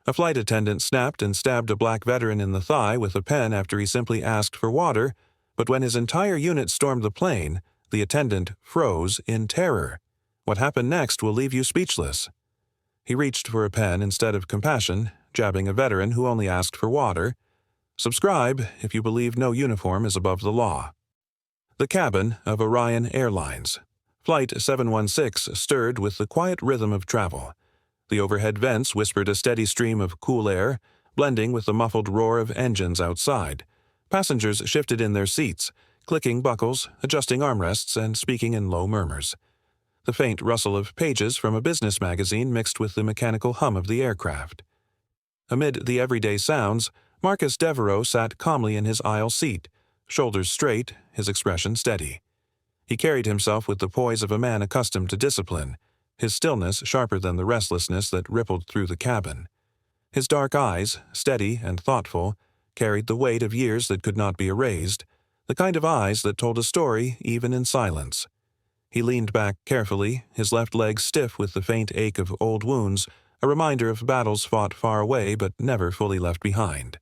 A flight attendant snapped and stabbed a black veteran in the thigh with a pen after he simply asked for water, but when his entire unit stormed the plane, the attendant froze in terror. What happened next will leave you speechless. He reached for a pen instead of compassion, jabbing a veteran who only asked for water. Subscribe if you believe no uniform is above the law. The cabin of Orion Airlines. Flight 716 stirred with the quiet rhythm of travel. The overhead vents whispered a steady stream of cool air, blending with the muffled roar of engines outside. Passengers shifted in their seats, clicking buckles, adjusting armrests, and speaking in low murmurs. The faint rustle of pages from a business magazine mixed with the mechanical hum of the aircraft. Amid the everyday sounds, Marcus Devereaux sat calmly in his aisle seat, shoulders straight, his expression steady. He carried himself with the poise of a man accustomed to discipline, his stillness sharper than the restlessness that rippled through the cabin. His dark eyes, steady and thoughtful, carried the weight of years that could not be erased, the kind of eyes that told a story even in silence. He leaned back carefully, his left leg stiff with the faint ache of old wounds, a reminder of battles fought far away but never fully left behind.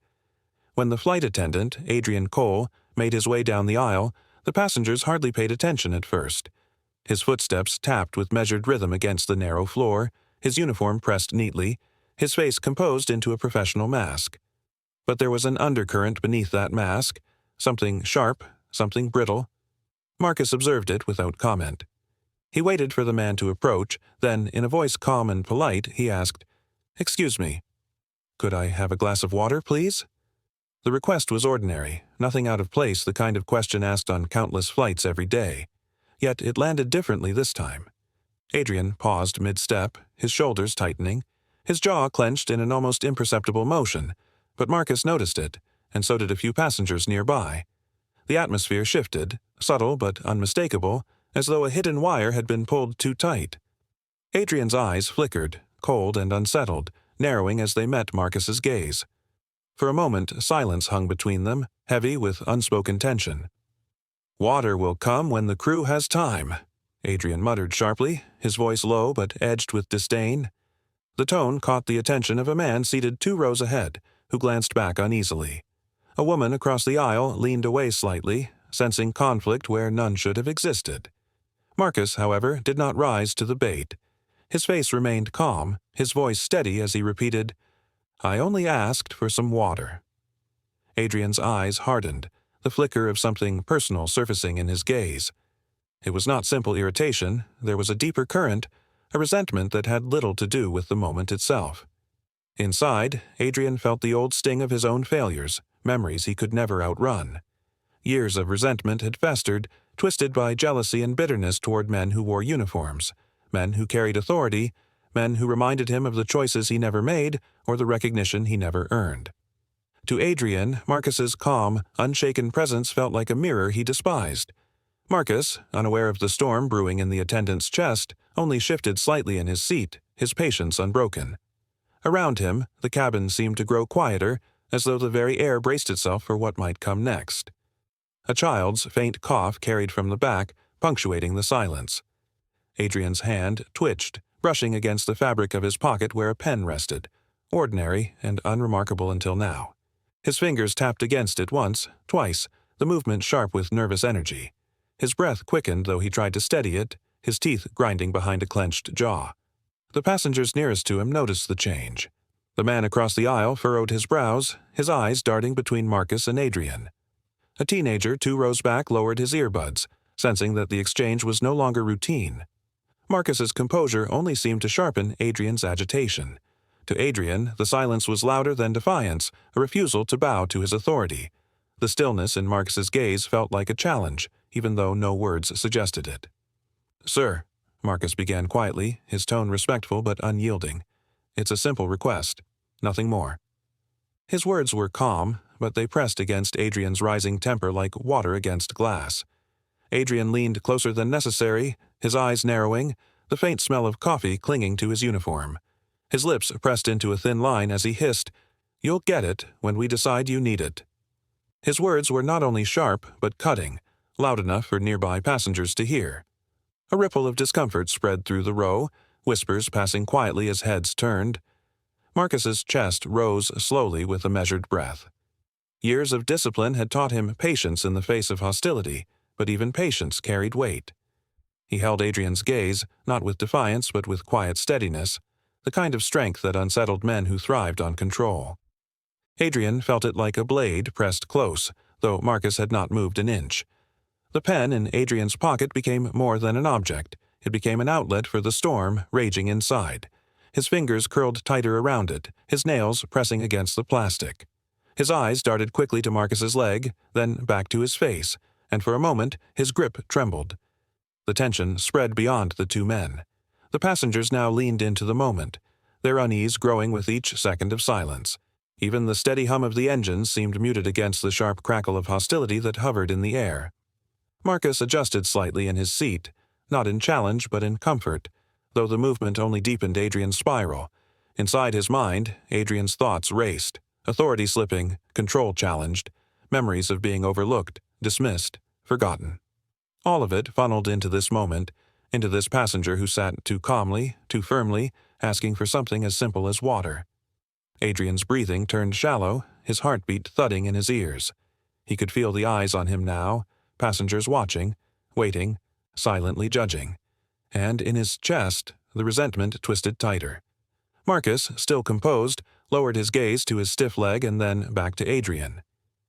When the flight attendant, Adrian Cole, made his way down the aisle, the passengers hardly paid attention at first. His footsteps tapped with measured rhythm against the narrow floor, his uniform pressed neatly, his face composed into a professional mask. But there was an undercurrent beneath that mask, something sharp, something brittle. Marcus observed it without comment. He waited for the man to approach, then, in a voice calm and polite, he asked, "Excuse me. Could I have a glass of water, please?" The request was ordinary, nothing out of place, the kind of question asked on countless flights every day. Yet it landed differently this time. Adrian paused mid-step, his shoulders tightening, his jaw clenched in an almost imperceptible motion, but Marcus noticed it, and so did a few passengers nearby. The atmosphere shifted, subtle but unmistakable, as though a hidden wire had been pulled too tight. Adrian's eyes flickered, cold and unsettled, narrowing as they met Marcus's gaze. For a moment, silence hung between them, heavy with unspoken tension. "Water will come when the crew has time," Adrian muttered sharply, his voice low but edged with disdain. The tone caught the attention of a man seated 2 rows ahead, who glanced back uneasily. A woman across the aisle leaned away slightly, sensing conflict where none should have existed. Marcus, however, did not rise to the bait. His face remained calm, his voice steady as he repeated, "I only asked for some water." Adrian's eyes hardened, the flicker of something personal surfacing in his gaze. It was not simple irritation, there was a deeper current, a resentment that had little to do with the moment itself. Inside, Adrian felt the old sting of his own failures, memories he could never outrun. Years of resentment had festered, twisted by jealousy and bitterness toward men who wore uniforms, men who carried authority, men who reminded him of the choices he never made or the recognition he never earned. To Adrian, Marcus's calm, unshaken presence felt like a mirror he despised. Marcus, unaware of the storm brewing in the attendant's chest, only shifted slightly in his seat, his patience unbroken. Around him, the cabin seemed to grow quieter, as though the very air braced itself for what might come next. A child's faint cough carried from the back, punctuating the silence. Adrian's hand twitched, brushing against the fabric of his pocket where a pen rested, ordinary and unremarkable until now. His fingers tapped against it once, twice, the movement sharp with nervous energy. His breath quickened though he tried to steady it, his teeth grinding behind a clenched jaw. The passengers nearest to him noticed the change. The man across the aisle furrowed his brows, his eyes darting between Marcus and Adrian. A teenager 2 rows back lowered his earbuds, sensing that the exchange was no longer routine. Marcus's composure only seemed to sharpen Adrian's agitation. To Adrian, the silence was louder than defiance, a refusal to bow to his authority. The stillness in Marcus's gaze felt like a challenge, even though no words suggested it. "Sir," Marcus began quietly, his tone respectful but unyielding. "It's a simple request. Nothing more." His words were calm, but they pressed against Adrian's rising temper like water against glass. Adrian leaned closer than necessary, his eyes narrowing, the faint smell of coffee clinging to his uniform. His lips pressed into a thin line as he hissed, "You'll get it when we decide you need it." His words were not only sharp, but cutting, loud enough for nearby passengers to hear. A ripple of discomfort spread through the row, whispers passing quietly as heads turned. Marcus's chest rose slowly with a measured breath. Years of discipline had taught him patience in the face of hostility, but even patience carried weight. He held Adrian's gaze, not with defiance but with quiet steadiness, the kind of strength that unsettled men who thrived on control. Adrian felt it like a blade pressed close, though Marcus had not moved an inch. The pen in Adrian's pocket became more than an object. It became an outlet for the storm raging inside. His fingers curled tighter around it, his nails pressing against the plastic. His eyes darted quickly to Marcus's leg, then back to his face, and for a moment his grip trembled. The tension spread beyond the two men. The passengers now leaned into the moment, their unease growing with each second of silence. Even the steady hum of the engines seemed muted against the sharp crackle of hostility that hovered in the air. Marcus adjusted slightly in his seat, not in challenge but in comfort, though the movement only deepened Adrian's spiral. Inside his mind, Adrian's thoughts raced, authority slipping, control challenged, memories of being overlooked, dismissed, forgotten. All of it funneled into this moment, into this passenger who sat too calmly, too firmly, asking for something as simple as water. Adrian's breathing turned shallow, his heartbeat thudding in his ears. He could feel the eyes on him now, passengers watching, waiting, silently judging. And in his chest, the resentment twisted tighter. Marcus, still composed, lowered his gaze to his stiff leg and then back to Adrian.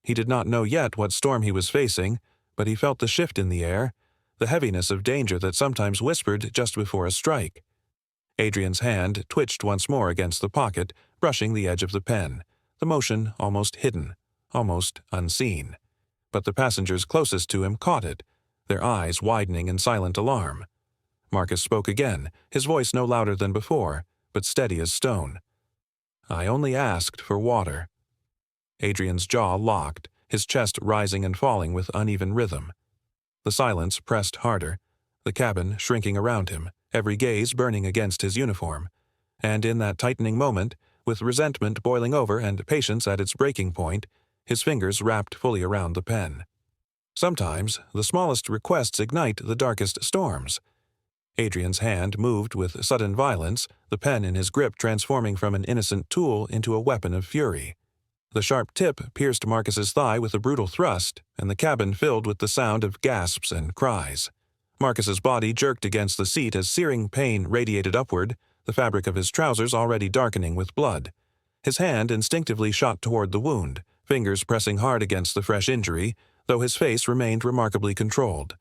He did not know yet what storm he was facing, but he felt the shift in the air, the heaviness of danger that sometimes whispered just before a strike. Adrian's hand twitched once more against the pocket, brushing the edge of the pen, the motion almost hidden, almost unseen. But the passengers closest to him caught it, their eyes widening in silent alarm. Marcus spoke again, his voice no louder than before, but steady as stone. "I only asked for water." Adrian's jaw locked, his chest rising and falling with uneven rhythm. The silence pressed harder, the cabin shrinking around him, every gaze burning against his uniform. And in that tightening moment, with resentment boiling over and patience at its breaking point, his fingers wrapped fully around the pen. Sometimes, the smallest requests ignite the darkest storms. Adrian's hand moved with sudden violence, the pen in his grip transforming from an innocent tool into a weapon of fury. The sharp tip pierced Marcus's thigh with a brutal thrust, and the cabin filled with the sound of gasps and cries. Marcus's body jerked against the seat as searing pain radiated upward, the fabric of his trousers already darkening with blood. His hand instinctively shot toward the wound, fingers pressing hard against the fresh injury, though his face remained remarkably controlled.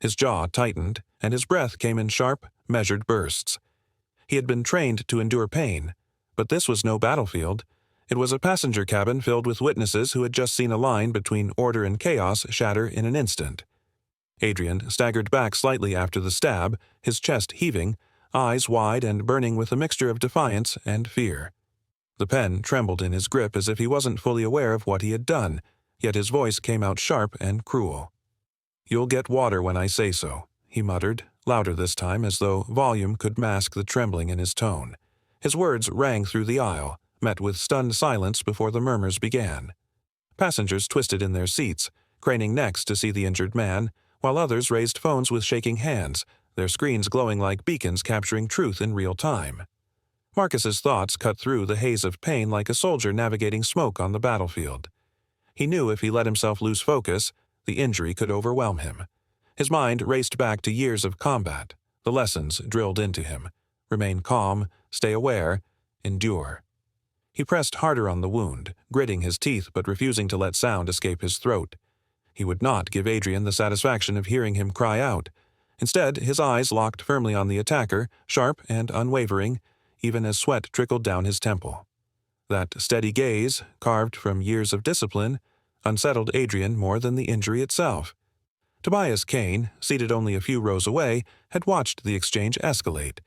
His jaw tightened, and his breath came in sharp, measured bursts. He had been trained to endure pain, but this was no battlefield. It was a passenger cabin filled with witnesses who had just seen a line between order and chaos shatter in an instant. Adrian staggered back slightly after the stab, his chest heaving, eyes wide and burning with a mixture of defiance and fear. The pen trembled in his grip as if he wasn't fully aware of what he had done, yet his voice came out sharp and cruel. "You'll get water when I say so," he muttered, louder this time as though volume could mask the trembling in his tone. His words rang through the aisle, met with stunned silence before the murmurs began. Passengers twisted in their seats, craning necks to see the injured man, while others raised phones with shaking hands, their screens glowing like beacons capturing truth in real time. Marcus's thoughts cut through the haze of pain like a soldier navigating smoke on the battlefield. He knew if he let himself lose focus, the injury could overwhelm him. His mind raced back to years of combat, the lessons drilled into him. Remain calm, stay aware, endure. He pressed harder on the wound, gritting his teeth but refusing to let sound escape his throat. He would not give Adrian the satisfaction of hearing him cry out. Instead, his eyes locked firmly on the attacker, sharp and unwavering, even as sweat trickled down his temple. That steady gaze, carved from years of discipline, unsettled Adrian more than the injury itself. Tobias Kane, seated only a few rows away, had watched the exchange escalate.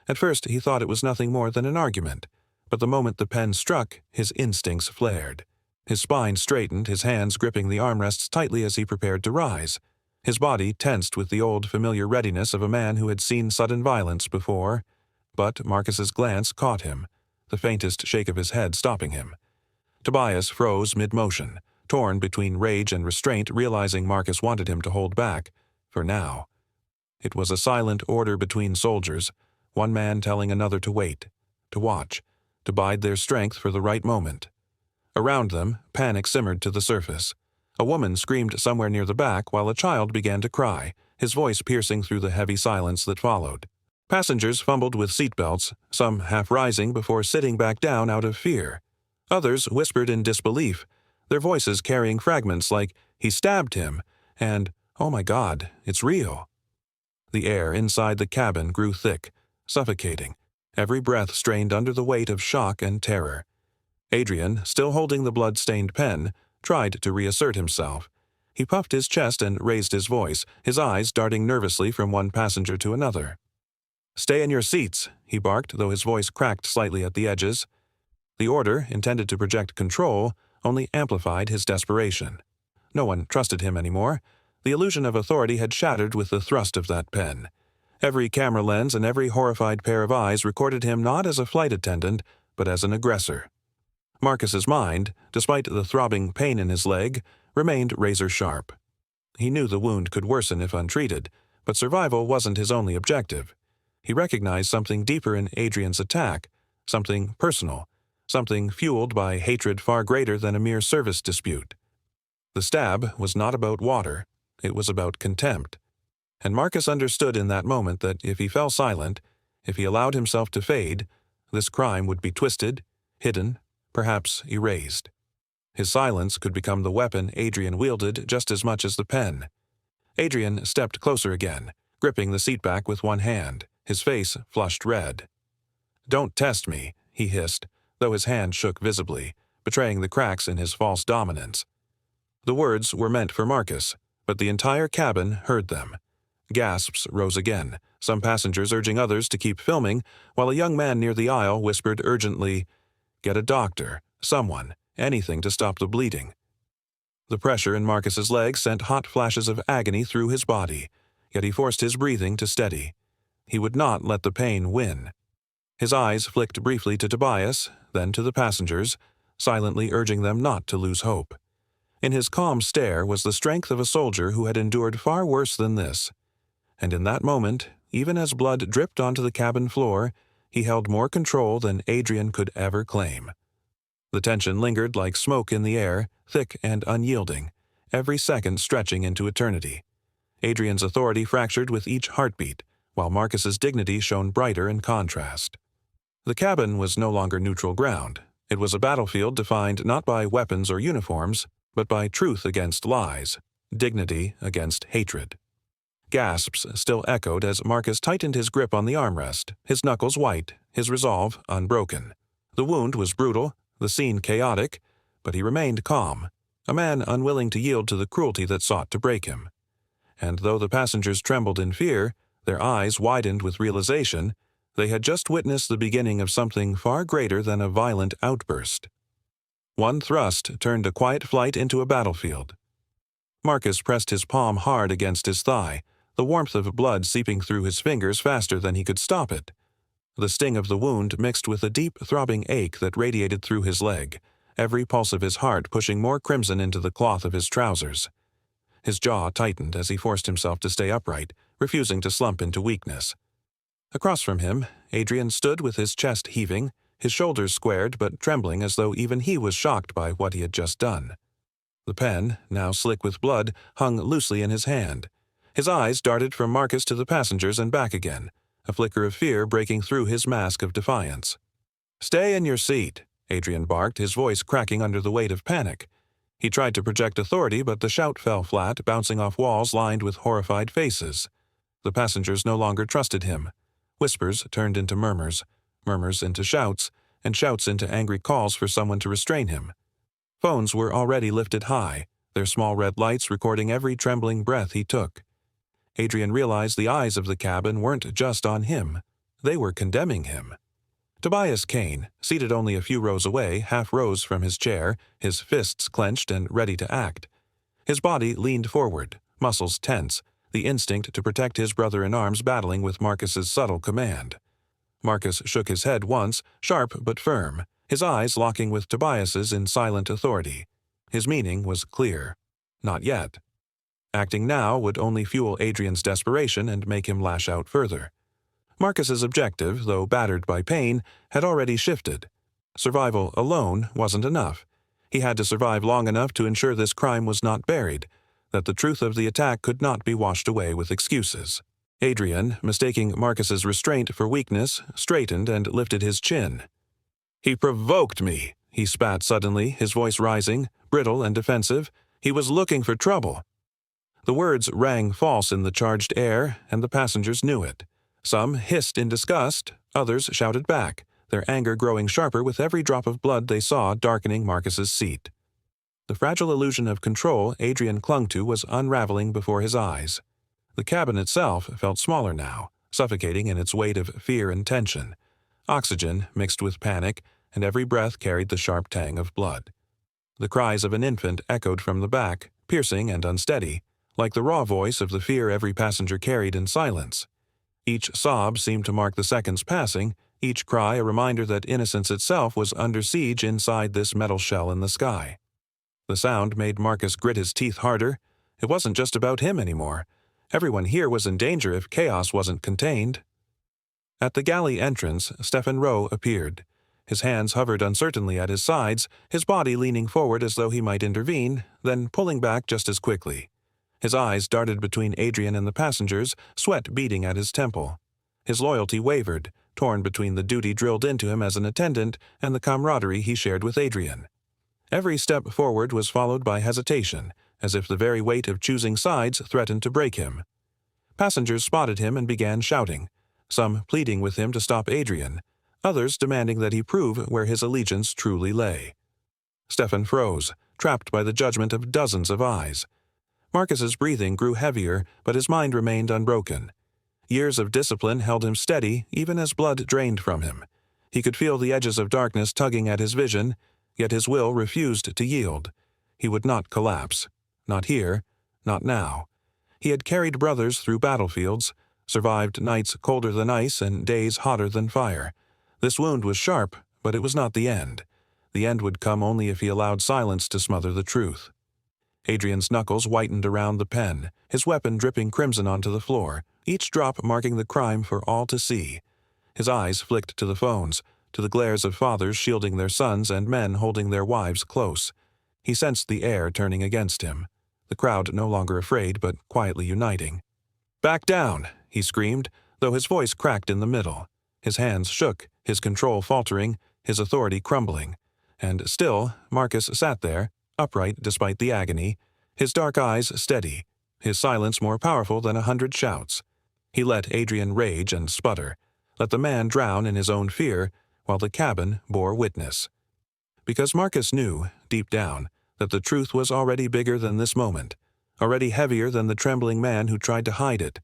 At first he thought it was nothing more than an argument, but the moment the pen struck, his instincts flared. His spine straightened, his hands gripping the armrests tightly as he prepared to rise. His body tensed with the old familiar readiness of a man who had seen sudden violence before. But Marcus's glance caught him, the faintest shake of his head stopping him. Tobias froze mid-motion, torn between rage and restraint, realizing Marcus wanted him to hold back, for now. It was a silent order between soldiers, one man telling another to wait, to watch, to bide their strength for the right moment. Around them, panic simmered to the surface. A woman screamed somewhere near the back while a child began to cry, his voice piercing through the heavy silence that followed. Passengers fumbled with seatbelts, some half rising before sitting back down out of fear. Others whispered in disbelief, their voices carrying fragments like, "He stabbed him," and, "Oh my God, it's real." The air inside the cabin grew thick, suffocating, every breath strained under the weight of shock and terror. Adrian, still holding the blood-stained pen, tried to reassert himself. He puffed his chest and raised his voice, his eyes darting nervously from one passenger to another. "Stay in your seats," he barked, though his voice cracked slightly at the edges. The order, intended to project control, only amplified his desperation. No one trusted him anymore. The illusion of authority had shattered with the thrust of that pen. Every camera lens and every horrified pair of eyes recorded him not as a flight attendant, but as an aggressor. Marcus's mind, despite the throbbing pain in his leg, remained razor-sharp. He knew the wound could worsen if untreated, but survival wasn't his only objective. He recognized something deeper in Adrian's attack, something personal, something fueled by hatred far greater than a mere service dispute. The stab was not about water, it was about contempt. And Marcus understood in that moment that if he fell silent, if he allowed himself to fade, this crime would be twisted, hidden, perhaps erased. His silence could become the weapon Adrian wielded just as much as the pen. Adrian stepped closer again, gripping the seat back with one hand, his face flushed red. "Don't test me," he hissed, though his hand shook visibly, betraying the cracks in his false dominance. The words were meant for Marcus, but the entire cabin heard them. Gasps rose again, some passengers urging others to keep filming, while a young man near the aisle whispered urgently, "Get a doctor, someone, anything to stop the bleeding." The pressure in Marcus's legs sent hot flashes of agony through his body, yet he forced his breathing to steady. He would not let the pain win. His eyes flicked briefly to Tobias, then to the passengers, silently urging them not to lose hope. In his calm stare was the strength of a soldier who had endured far worse than this. And in that moment, even as blood dripped onto the cabin floor, he held more control than Adrian could ever claim. The tension lingered like smoke in the air, thick and unyielding, every second stretching into eternity. Adrian's authority fractured with each heartbeat, while Marcus's dignity shone brighter in contrast. The cabin was no longer neutral ground. It was a battlefield defined not by weapons or uniforms, but by truth against lies, dignity against hatred. Gasps still echoed as Marcus tightened his grip on the armrest, his knuckles white, his resolve unbroken. The wound was brutal, the scene chaotic, but he remained calm, a man unwilling to yield to the cruelty that sought to break him. And though the passengers trembled in fear, their eyes widened with realization, they had just witnessed the beginning of something far greater than a violent outburst. One thrust turned a quiet flight into a battlefield. Marcus pressed his palm hard against his thigh, the warmth of blood seeping through his fingers faster than he could stop it. The sting of the wound mixed with a deep, throbbing ache that radiated through his leg, every pulse of his heart pushing more crimson into the cloth of his trousers. His jaw tightened as he forced himself to stay upright, refusing to slump into weakness. Across from him, Adrian stood with his chest heaving, his shoulders squared but trembling as though even he was shocked by what he had just done. The pen, now slick with blood, hung loosely in his hand. His eyes darted from Marcus to the passengers and back again, a flicker of fear breaking through his mask of defiance. "Stay in your seat," Adrian barked, his voice cracking under the weight of panic. He tried to project authority, but the shout fell flat, bouncing off walls lined with horrified faces. The passengers no longer trusted him. Whispers turned into murmurs, murmurs into shouts, and shouts into angry calls for someone to restrain him. Phones were already lifted high, their small red lights recording every trembling breath he took. Adrian realized the eyes of the cabin weren't just on him. They were condemning him. Tobias Kane, seated only a few rows away, half rose from his chair, his fists clenched and ready to act. His body leaned forward, muscles tense, the instinct to protect his brother-in-arms battling with Marcus's subtle command. Marcus shook his head once, sharp but firm, his eyes locking with Tobias's in silent authority. His meaning was clear. Not yet. Acting now would only fuel Adrian's desperation and make him lash out further. Marcus's objective, though battered by pain, had already shifted. survival alone wasn't enough. He had to survive long enough to ensure this crime was not buried, that the truth of the attack could not be washed away with excuses. Adrian, mistaking Marcus's restraint for weakness, straightened and lifted his chin. "He provoked me," he spat suddenly, his voice rising, brittle and defensive. "He was looking for trouble." The words rang false in the charged air, and the passengers knew it. Some hissed in disgust, others shouted back, their anger growing sharper with every drop of blood they saw darkening Marcus's seat. The fragile illusion of control Adrian clung to was unraveling before his eyes. The cabin itself felt smaller now, suffocating in its weight of fear and tension. Oxygen mixed with panic, and every breath carried the sharp tang of blood. The cries of an infant echoed from the back, piercing and unsteady, like the raw voice of the fear every passenger carried in silence. Each sob seemed to mark the seconds passing, each cry a reminder that innocence itself was under siege inside this metal shell in the sky. The sound made Marcus grit his teeth harder. It wasn't just about him anymore. Everyone here was in danger if chaos wasn't contained. At the galley entrance, Stephen Rowe appeared. His hands hovered uncertainly at his sides, his body leaning forward as though he might intervene, then pulling back just as quickly. His eyes darted between Adrian and the passengers, sweat beating at his temple. His loyalty wavered, torn between the duty drilled into him as an attendant and the camaraderie he shared with Adrian. Every step forward was followed by hesitation, as if the very weight of choosing sides threatened to break him. Passengers spotted him and began shouting, some pleading with him to stop Adrian, others demanding that he prove where his allegiance truly lay. Stephen froze, trapped by the judgment of dozens of eyes. Marcus's breathing grew heavier, but his mind remained unbroken. Years of discipline held him steady, even as blood drained from him. He could feel the edges of darkness tugging at his vision, yet his will refused to yield. He would not collapse. Not here, not now. He had carried brothers through battlefields, survived nights colder than ice and days hotter than fire. This wound was sharp, but it was not the end. The end would come only if he allowed silence to smother the truth. Adrian's knuckles whitened around the pen, his weapon dripping crimson onto the floor, each drop marking the crime for all to see. His eyes flicked to the phones, to the glares of fathers shielding their sons and men holding their wives close. He sensed the air turning against him, the crowd no longer afraid but quietly uniting. "Back down!" he screamed, though his voice cracked in the middle. His hands shook, his control faltering, his authority crumbling. And still, Marcus sat there, upright despite the agony, his dark eyes steady, his silence more powerful than 100 shouts. He let Adrian rage and sputter, let the man drown in his own fear, while the cabin bore witness. Because Marcus knew, deep down, that the truth was already bigger than this moment, already heavier than the trembling man who tried to hide it.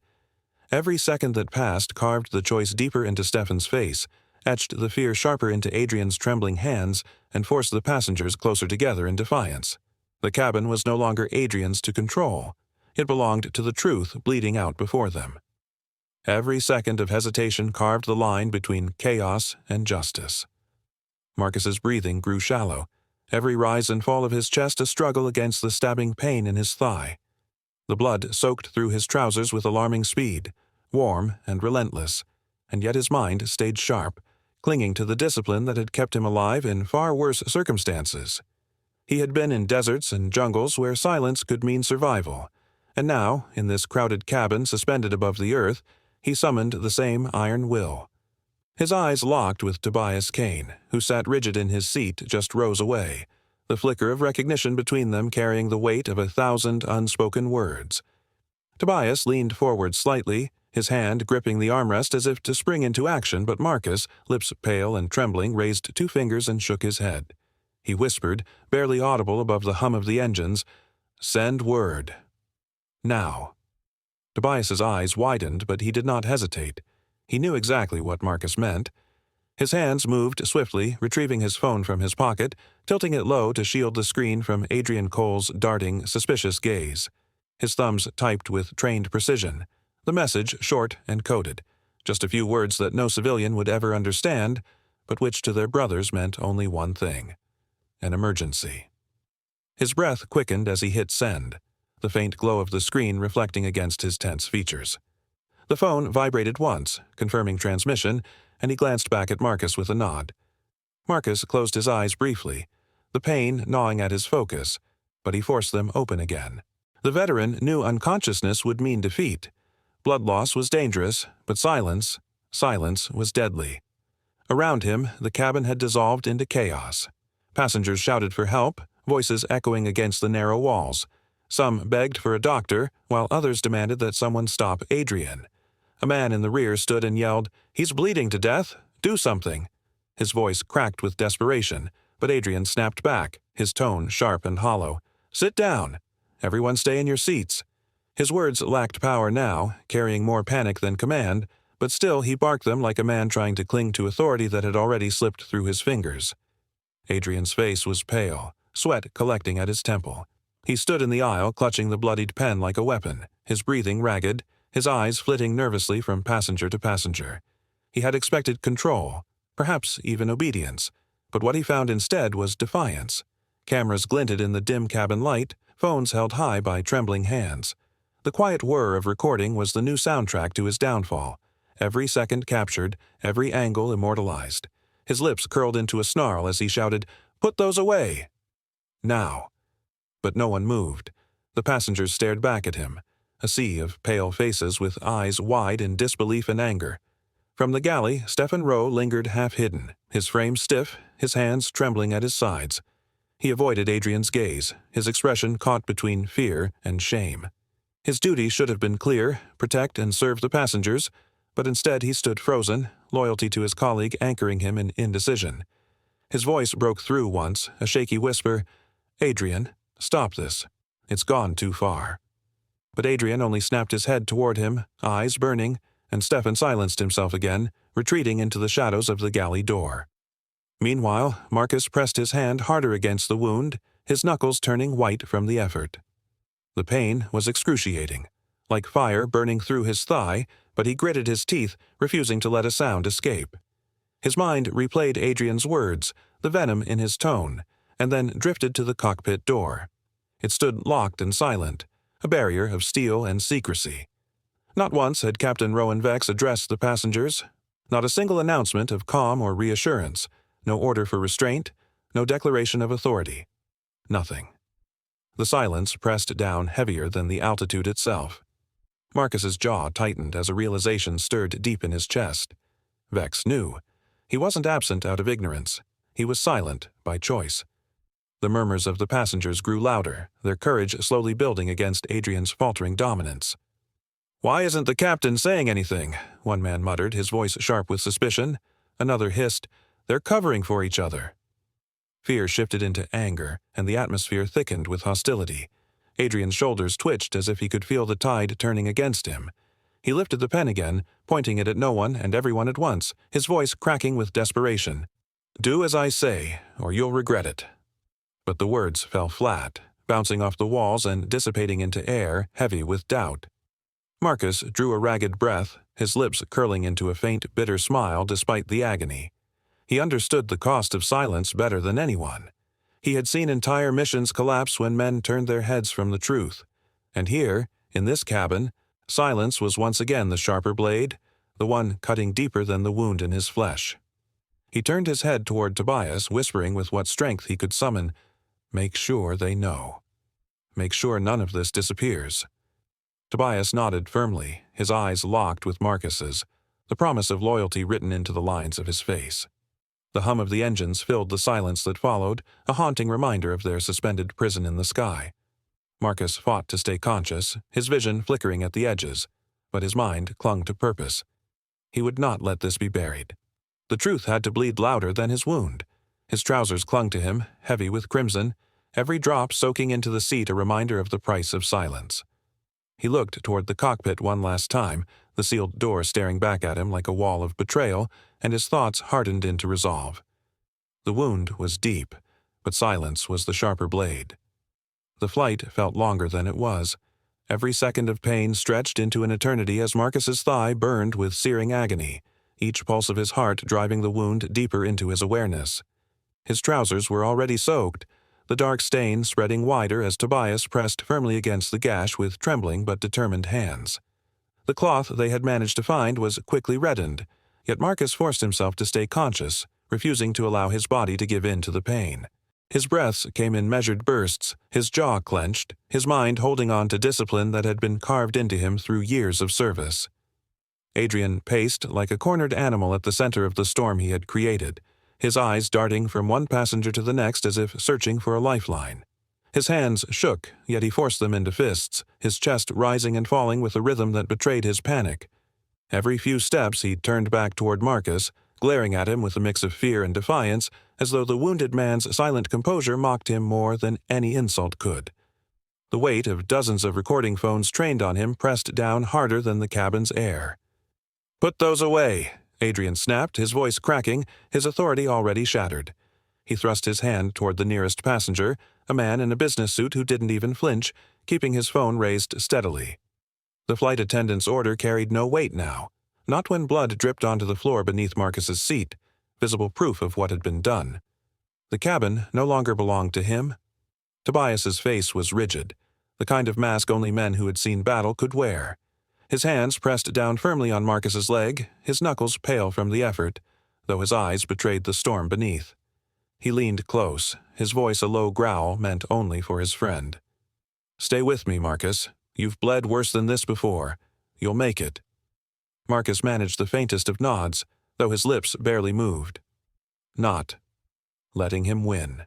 Every second that passed carved the choice deeper into Stephen's face, etched the fear sharper into Adrian's trembling hands, and forced the passengers closer together in defiance. The cabin was no longer Adrian's to control. It belonged to the truth bleeding out before them. Every second of hesitation carved the line between chaos and justice. Marcus's breathing grew shallow, every rise and fall of his chest a struggle against the stabbing pain in his thigh. The blood soaked through his trousers with alarming speed, warm and relentless, and yet his mind stayed sharp, clinging to the discipline that had kept him alive in far worse circumstances. He had been in deserts and jungles where silence could mean survival, and now, in this crowded cabin suspended above the earth, he summoned the same iron will. His eyes locked with Tobias Kane, who sat rigid in his seat just rows away, the flicker of recognition between them carrying the weight of 1,000 unspoken words. Tobias leaned forward slightly, his hand gripping the armrest as if to spring into action, but Marcus, lips pale and trembling, raised 2 fingers and shook his head. He whispered, barely audible above the hum of the engines, "Send word. Now." Tobias's eyes widened, but he did not hesitate. He knew exactly what Marcus meant. His hands moved swiftly, retrieving his phone from his pocket, tilting it low to shield the screen from Adrian Cole's darting, suspicious gaze. His thumbs typed with trained precision, the message short and coded, just a few words that no civilian would ever understand, but which to their brothers meant only one thing: an emergency. His breath quickened as he hit send, the faint glow of the screen reflecting against his tense features. The phone vibrated once, confirming transmission, and he glanced back at Marcus with a nod. Marcus closed his eyes briefly, the pain gnawing at his focus, but he forced them open again. The veteran knew unconsciousness would mean defeat. Blood loss was dangerous, but silence was deadly. Around him, the cabin had dissolved into chaos. Passengers shouted for help, voices echoing against the narrow walls. Some begged for a doctor, while others demanded that someone stop Adrian. A man in the rear stood and yelled, "He's bleeding to death! Do something!" His voice cracked with desperation, but Adrian snapped back, his tone sharp and hollow. "Sit down! Everyone stay in your seats." His words lacked power now, carrying more panic than command, but still he barked them like a man trying to cling to authority that had already slipped through his fingers. Adrian's face was pale, sweat collecting at his temple. He stood in the aisle, clutching the bloodied pen like a weapon, his breathing ragged, his eyes flitting nervously from passenger to passenger. He had expected control, perhaps even obedience, but what he found instead was defiance. Cameras glinted in the dim cabin light, phones held high by trembling hands. The quiet whir of recording was the new soundtrack to his downfall, every second captured, every angle immortalized. His lips curled into a snarl as he shouted, "Put those away!" Now. But no one moved. The passengers stared back at him, a sea of pale faces with eyes wide in disbelief and anger. From the galley, Stephen Rowe lingered half-hidden, his frame stiff, his hands trembling at his sides. He avoided Adrian's gaze, his expression caught between fear and shame. His duty should have been clear, protect and serve the passengers, but instead he stood frozen, loyalty to his colleague anchoring him in indecision. His voice broke through once, a shaky whisper, "Adrian, stop this. It's gone too far." But Adrian only snapped his head toward him, eyes burning, and Stephen silenced himself again, retreating into the shadows of the galley door. Meanwhile, Marcus pressed his hand harder against the wound, his knuckles turning white from the effort. The pain was excruciating, like fire burning through his thigh, but he gritted his teeth, refusing to let a sound escape. His mind replayed Adrian's words, the venom in his tone, and then drifted to the cockpit door. It stood locked and silent, a barrier of steel and secrecy. Not once had Captain Rowan Vex addressed the passengers, not a single announcement of calm or reassurance, no order for restraint, no declaration of authority. Nothing. The silence pressed down heavier than the altitude itself. Marcus's jaw tightened as a realization stirred deep in his chest. Vex knew. He wasn't absent out of ignorance. He was silent by choice. The murmurs of the passengers grew louder, their courage slowly building against Adrian's faltering dominance. "Why isn't the captain saying anything?" one man muttered, his voice sharp with suspicion. Another hissed, "They're covering for each other." Fear shifted into anger, and the atmosphere thickened with hostility. Adrian's shoulders twitched as if he could feel the tide turning against him. He lifted the pen again, pointing it at no one and everyone at once, his voice cracking with desperation. "Do as I say, or you'll regret it." But the words fell flat, bouncing off the walls and dissipating into air, heavy with doubt. Marcus drew a ragged breath, his lips curling into a faint, bitter smile despite the agony. He understood the cost of silence better than anyone. He had seen entire missions collapse when men turned their heads from the truth. And here, in this cabin, silence was once again the sharper blade, the one cutting deeper than the wound in his flesh. He turned his head toward Tobias, whispering with what strength he could summon, "Make sure they know. Make sure none of this disappears." Tobias nodded firmly, his eyes locked with Marcus's, the promise of loyalty written into the lines of his face. The hum of the engines filled the silence that followed, a haunting reminder of their suspended prison in the sky. Marcus fought to stay conscious, his vision flickering at the edges, but his mind clung to purpose. He would not let this be buried. The truth had to bleed louder than his wound. His trousers clung to him, heavy with crimson, every drop soaking into the seat a reminder of the price of silence. He looked toward the cockpit one last time, the sealed door staring back at him like a wall of betrayal, and his thoughts hardened into resolve. The wound was deep, but silence was the sharper blade. The flight felt longer than it was. Every second of pain stretched into an eternity as Marcus's thigh burned with searing agony, each pulse of his heart driving the wound deeper into his awareness. His trousers were already soaked, the dark stain spreading wider as Tobias pressed firmly against the gash with trembling but determined hands. The cloth they had managed to find was quickly reddened, yet Marcus forced himself to stay conscious, refusing to allow his body to give in to the pain. His breaths came in measured bursts, his jaw clenched, his mind holding on to discipline that had been carved into him through years of service. Adrian paced like a cornered animal at the center of the storm he had created, his eyes darting from one passenger to the next as if searching for a lifeline. His hands shook, yet he forced them into fists, his chest rising and falling with a rhythm that betrayed his panic. Every few steps he turned back toward Marcus, glaring at him with a mix of fear and defiance, as though the wounded man's silent composure mocked him more than any insult could. The weight of dozens of recording phones trained on him pressed down harder than the cabin's air. "Put those away," Adrian snapped, his voice cracking, his authority already shattered. He thrust his hand toward the nearest passenger, a man in a business suit who didn't even flinch, keeping his phone raised steadily. The flight attendant's order carried no weight now, not when blood dripped onto the floor beneath Marcus's seat, visible proof of what had been done. The cabin no longer belonged to him. Tobias's face was rigid, the kind of mask only men who had seen battle could wear. His hands pressed down firmly on Marcus's leg, his knuckles pale from the effort, though his eyes betrayed the storm beneath. He leaned close, his voice a low growl meant only for his friend. "Stay with me, Marcus. You've bled worse than this before. You'll make it." Marcus managed the faintest of nods, though his lips barely moved. "Not letting him win."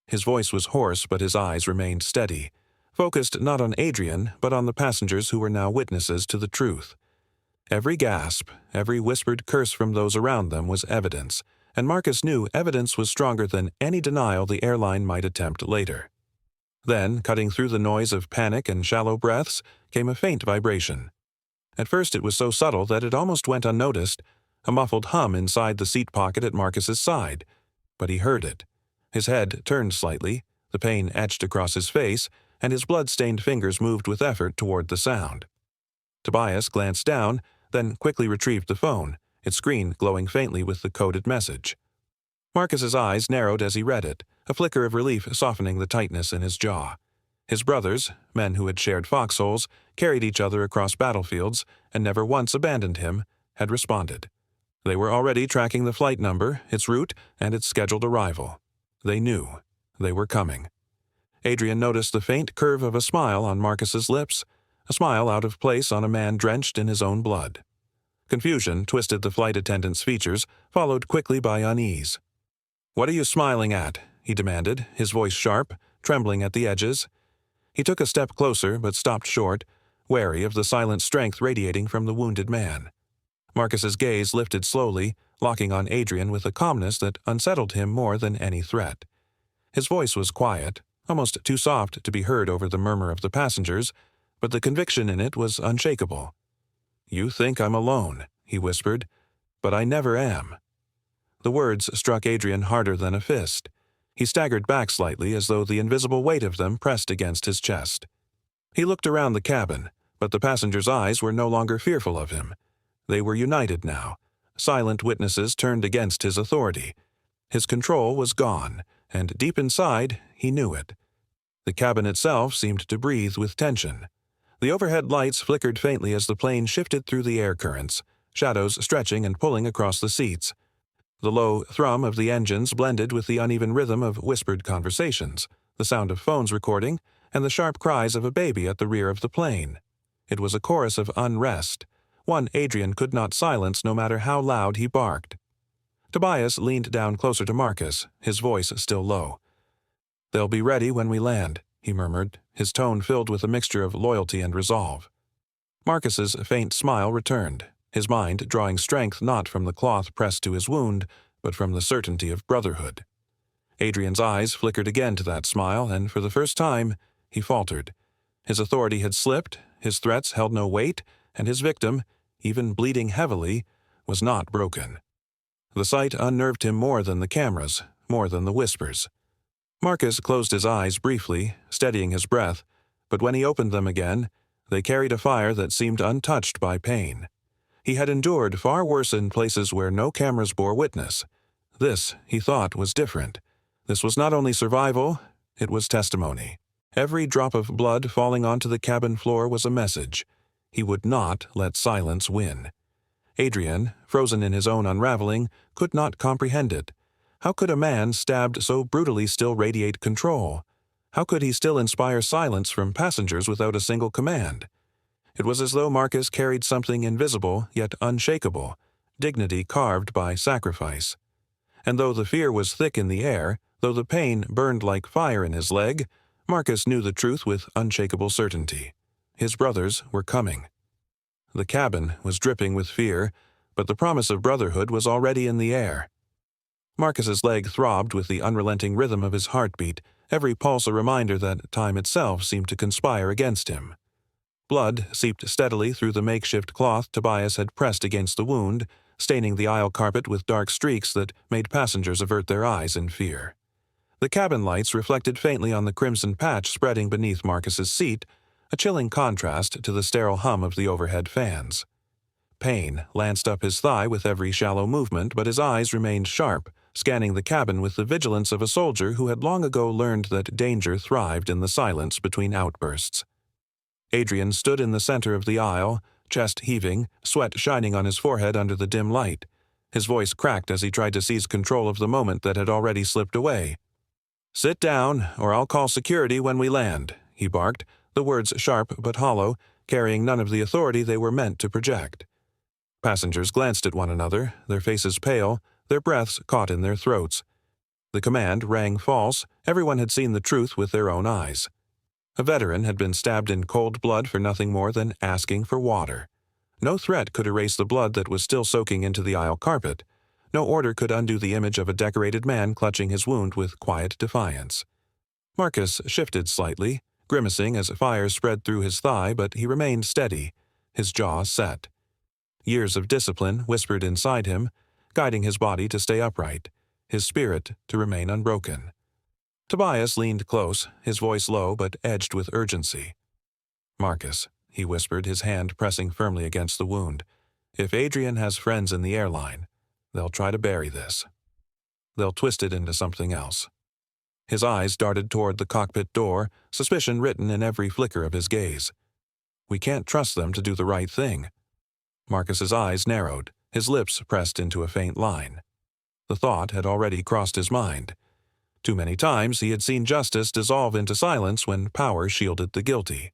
His voice was hoarse, but his eyes remained steady, focused not on Adrian, but on the passengers who were now witnesses to the truth. Every gasp, every whispered curse from those around them was evidence, and Marcus knew evidence was stronger than any denial the airline might attempt later. Then, cutting through the noise of panic and shallow breaths, came a faint vibration. At first it was so subtle that it almost went unnoticed, a muffled hum inside the seat pocket at Marcus's side. But he heard it. His head turned slightly, the pain etched across his face, and his blood-stained fingers moved with effort toward the sound. Tobias glanced down, then quickly retrieved the phone, its screen glowing faintly with the coded message. Marcus's eyes narrowed as he read it, a flicker of relief softening the tightness in his jaw. His brothers, men who had shared foxholes, carried each other across battlefields, and never once abandoned him, had responded. They were already tracking the flight number, its route, and its scheduled arrival. They knew. They were coming. Adrian noticed the faint curve of a smile on Marcus's lips, a smile out of place on a man drenched in his own blood. Confusion twisted the flight attendant's features, followed quickly by unease. "What are you smiling at?" he demanded, his voice sharp, trembling at the edges. He took a step closer, but stopped short, wary of the silent strength radiating from the wounded man. Marcus's gaze lifted slowly, locking on Adrian with a calmness that unsettled him more than any threat. His voice was quiet, almost too soft to be heard over the murmur of the passengers, but the conviction in it was unshakable. "You think I'm alone," he whispered, "but I never am." The words struck Adrian harder than a fist. He staggered back slightly as though the invisible weight of them pressed against his chest. He looked around the cabin, but the passengers' eyes were no longer fearful of him. They were united now, silent witnesses turned against his authority. His control was gone, and deep inside, he knew it. The cabin itself seemed to breathe with tension. The overhead lights flickered faintly as the plane shifted through the air currents, shadows stretching and pulling across the seats. The low thrum of the engines blended with the uneven rhythm of whispered conversations, the sound of phones recording, and the sharp cries of a baby at the rear of the plane. It was a chorus of unrest, one Adrian could not silence no matter how loud he barked. Tobias leaned down closer to Marcus, his voice still low. "They'll be ready when we land," he murmured, his tone filled with a mixture of loyalty and resolve. Marcus's faint smile returned, his mind drawing strength not from the cloth pressed to his wound, but from the certainty of brotherhood. Adrian's eyes flickered again to that smile, and for the first time, he faltered. His authority had slipped, his threats held no weight, and his victim, even bleeding heavily, was not broken. The sight unnerved him more than the cameras, more than the whispers. Marcus closed his eyes briefly, steadying his breath, but when he opened them again, they carried a fire that seemed untouched by pain. He had endured far worse in places where no cameras bore witness. This, he thought, was different. This was not only survival, it was testimony. Every drop of blood falling onto the cabin floor was a message. He would not let silence win. Adrian, frozen in his own unraveling, could not comprehend it. How could a man stabbed so brutally still radiate control? How could he still inspire silence from passengers without a single command? It was as though Marcus carried something invisible yet unshakable, dignity carved by sacrifice. And though the fear was thick in the air, though the pain burned like fire in his leg, Marcus knew the truth with unshakable certainty. His brothers were coming. The cabin was dripping with fear, but the promise of brotherhood was already in the air. Marcus's leg throbbed with the unrelenting rhythm of his heartbeat, every pulse a reminder that time itself seemed to conspire against him. Blood seeped steadily through the makeshift cloth Tobias had pressed against the wound, staining the aisle carpet with dark streaks that made passengers avert their eyes in fear. The cabin lights reflected faintly on the crimson patch spreading beneath Marcus's seat, a chilling contrast to the sterile hum of the overhead fans. Pain lanced up his thigh with every shallow movement, but his eyes remained sharp, scanning the cabin with the vigilance of a soldier who had long ago learned that danger thrived in the silence between outbursts. Adrian stood in the center of the aisle, chest heaving, sweat shining on his forehead under the dim light. His voice cracked as he tried to seize control of the moment that had already slipped away. "Sit down, or I'll call security when we land," he barked, the words sharp but hollow, carrying none of the authority they were meant to project. Passengers glanced at one another, their faces pale, their breaths caught in their throats. The command rang false. Everyone had seen the truth with their own eyes. A veteran had been stabbed in cold blood for nothing more than asking for water. No threat could erase the blood that was still soaking into the aisle carpet. No order could undo the image of a decorated man clutching his wound with quiet defiance. Marcus shifted slightly, grimacing as fire spread through his thigh, but he remained steady, his jaw set. Years of discipline whispered inside him, guiding his body to stay upright, his spirit to remain unbroken. Tobias leaned close, his voice low but edged with urgency. "Marcus," he whispered, his hand pressing firmly against the wound, "if Adrian has friends in the airline, they'll try to bury this. They'll twist it into something else." His eyes darted toward the cockpit door, suspicion written in every flicker of his gaze. "We can't trust them to do the right thing." Marcus's eyes narrowed, his lips pressed into a faint line. The thought had already crossed his mind. Too many times he had seen justice dissolve into silence when power shielded the guilty.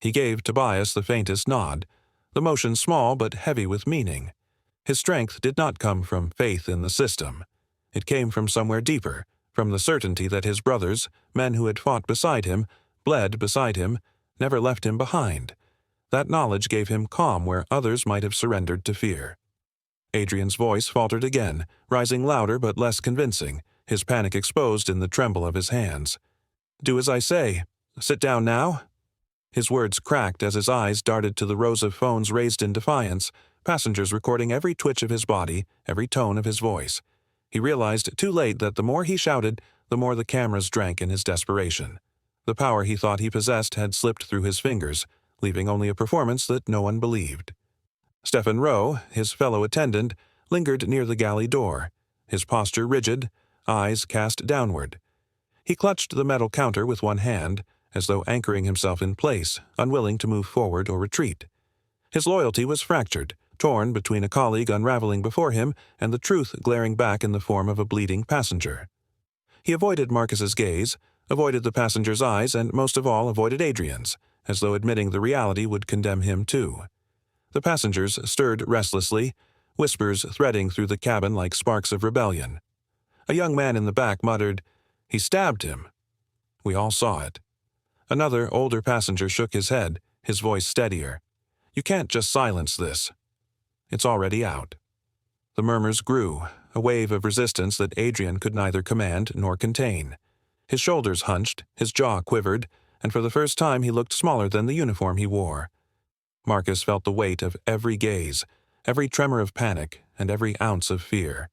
He gave Tobias the faintest nod, the motion small but heavy with meaning. His strength did not come from faith in the system. It came from somewhere deeper, from the certainty that his brothers, men who had fought beside him, bled beside him, never left him behind. That knowledge gave him calm where others might have surrendered to fear. Adrian's voice faltered again, rising louder but less convincing, his panic exposed in the tremble of his hands. "Do as I say. Sit down now." His words cracked as his eyes darted to the rows of phones raised in defiance, passengers recording every twitch of his body, every tone of his voice. He realized too late that the more he shouted, the more the cameras drank in his desperation. The power he thought he possessed had slipped through his fingers, leaving only a performance that no one believed. Stephen Rowe, his fellow attendant, lingered near the galley door, his posture rigid, eyes cast downward. He clutched the metal counter with one hand, as though anchoring himself in place, unwilling to move forward or retreat. His loyalty was fractured, torn between a colleague unraveling before him and the truth glaring back in the form of a bleeding passenger. He avoided Marcus's gaze, avoided the passenger's eyes, and most of all avoided Adrian's, as though admitting the reality would condemn him too. The passengers stirred restlessly, whispers threading through the cabin like sparks of rebellion. A young man in the back muttered, "He stabbed him." We all saw it. Another, older passenger shook his head, his voice steadier. "You can't just silence this. It's already out." The murmurs grew, a wave of resistance that Adrian could neither command nor contain. His shoulders hunched, his jaw quivered, and for the first time he looked smaller than the uniform he wore. Marcus felt the weight of every gaze, every tremor of panic, and every ounce of fear.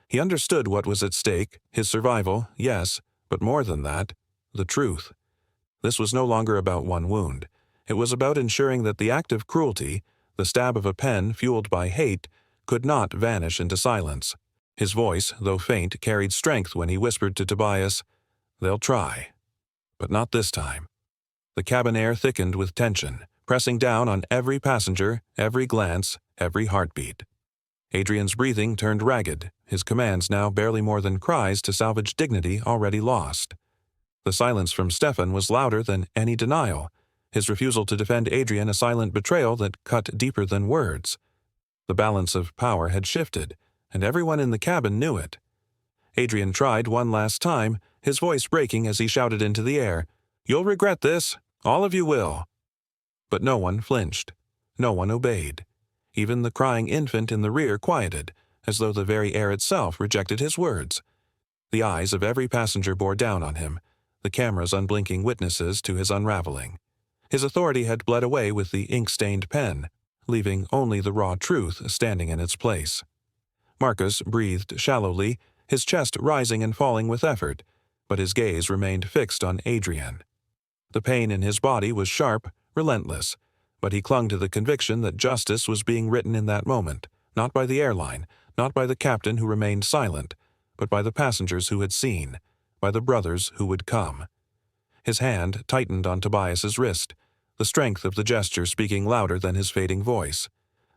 He understood what was at stake, his survival, yes, but more than that, the truth. This was no longer about one wound. It was about ensuring that the act of cruelty, the stab of a pen fueled by hate, could not vanish into silence. His voice, though faint, carried strength when he whispered to Tobias, "They'll try. But not this time." The cabin air thickened with tension, pressing down on every passenger, every glance, every heartbeat. Adrian's breathing turned ragged, his commands now barely more than cries to salvage dignity already lost. The silence from Stefan was louder than any denial, his refusal to defend Adrian a silent betrayal that cut deeper than words. The balance of power had shifted, and everyone in the cabin knew it. Adrian tried one last time, his voice breaking as he shouted into the air, "You'll regret this, all of you will." But no one flinched. No one obeyed. Even the crying infant in the rear quieted, as though the very air itself rejected his words. The eyes of every passenger bore down on him, the cameras unblinking witnesses to his unraveling. His authority had bled away with the ink-stained pen, leaving only the raw truth standing in its place. Marcus breathed shallowly, his chest rising and falling with effort, but his gaze remained fixed on Adrian. The pain in his body was sharp, relentless, but he clung to the conviction that justice was being written in that moment, not by the airline, not by the captain who remained silent, but by the passengers who had seen, by the brothers who would come. His hand tightened on Tobias's wrist, the strength of the gesture speaking louder than his fading voice.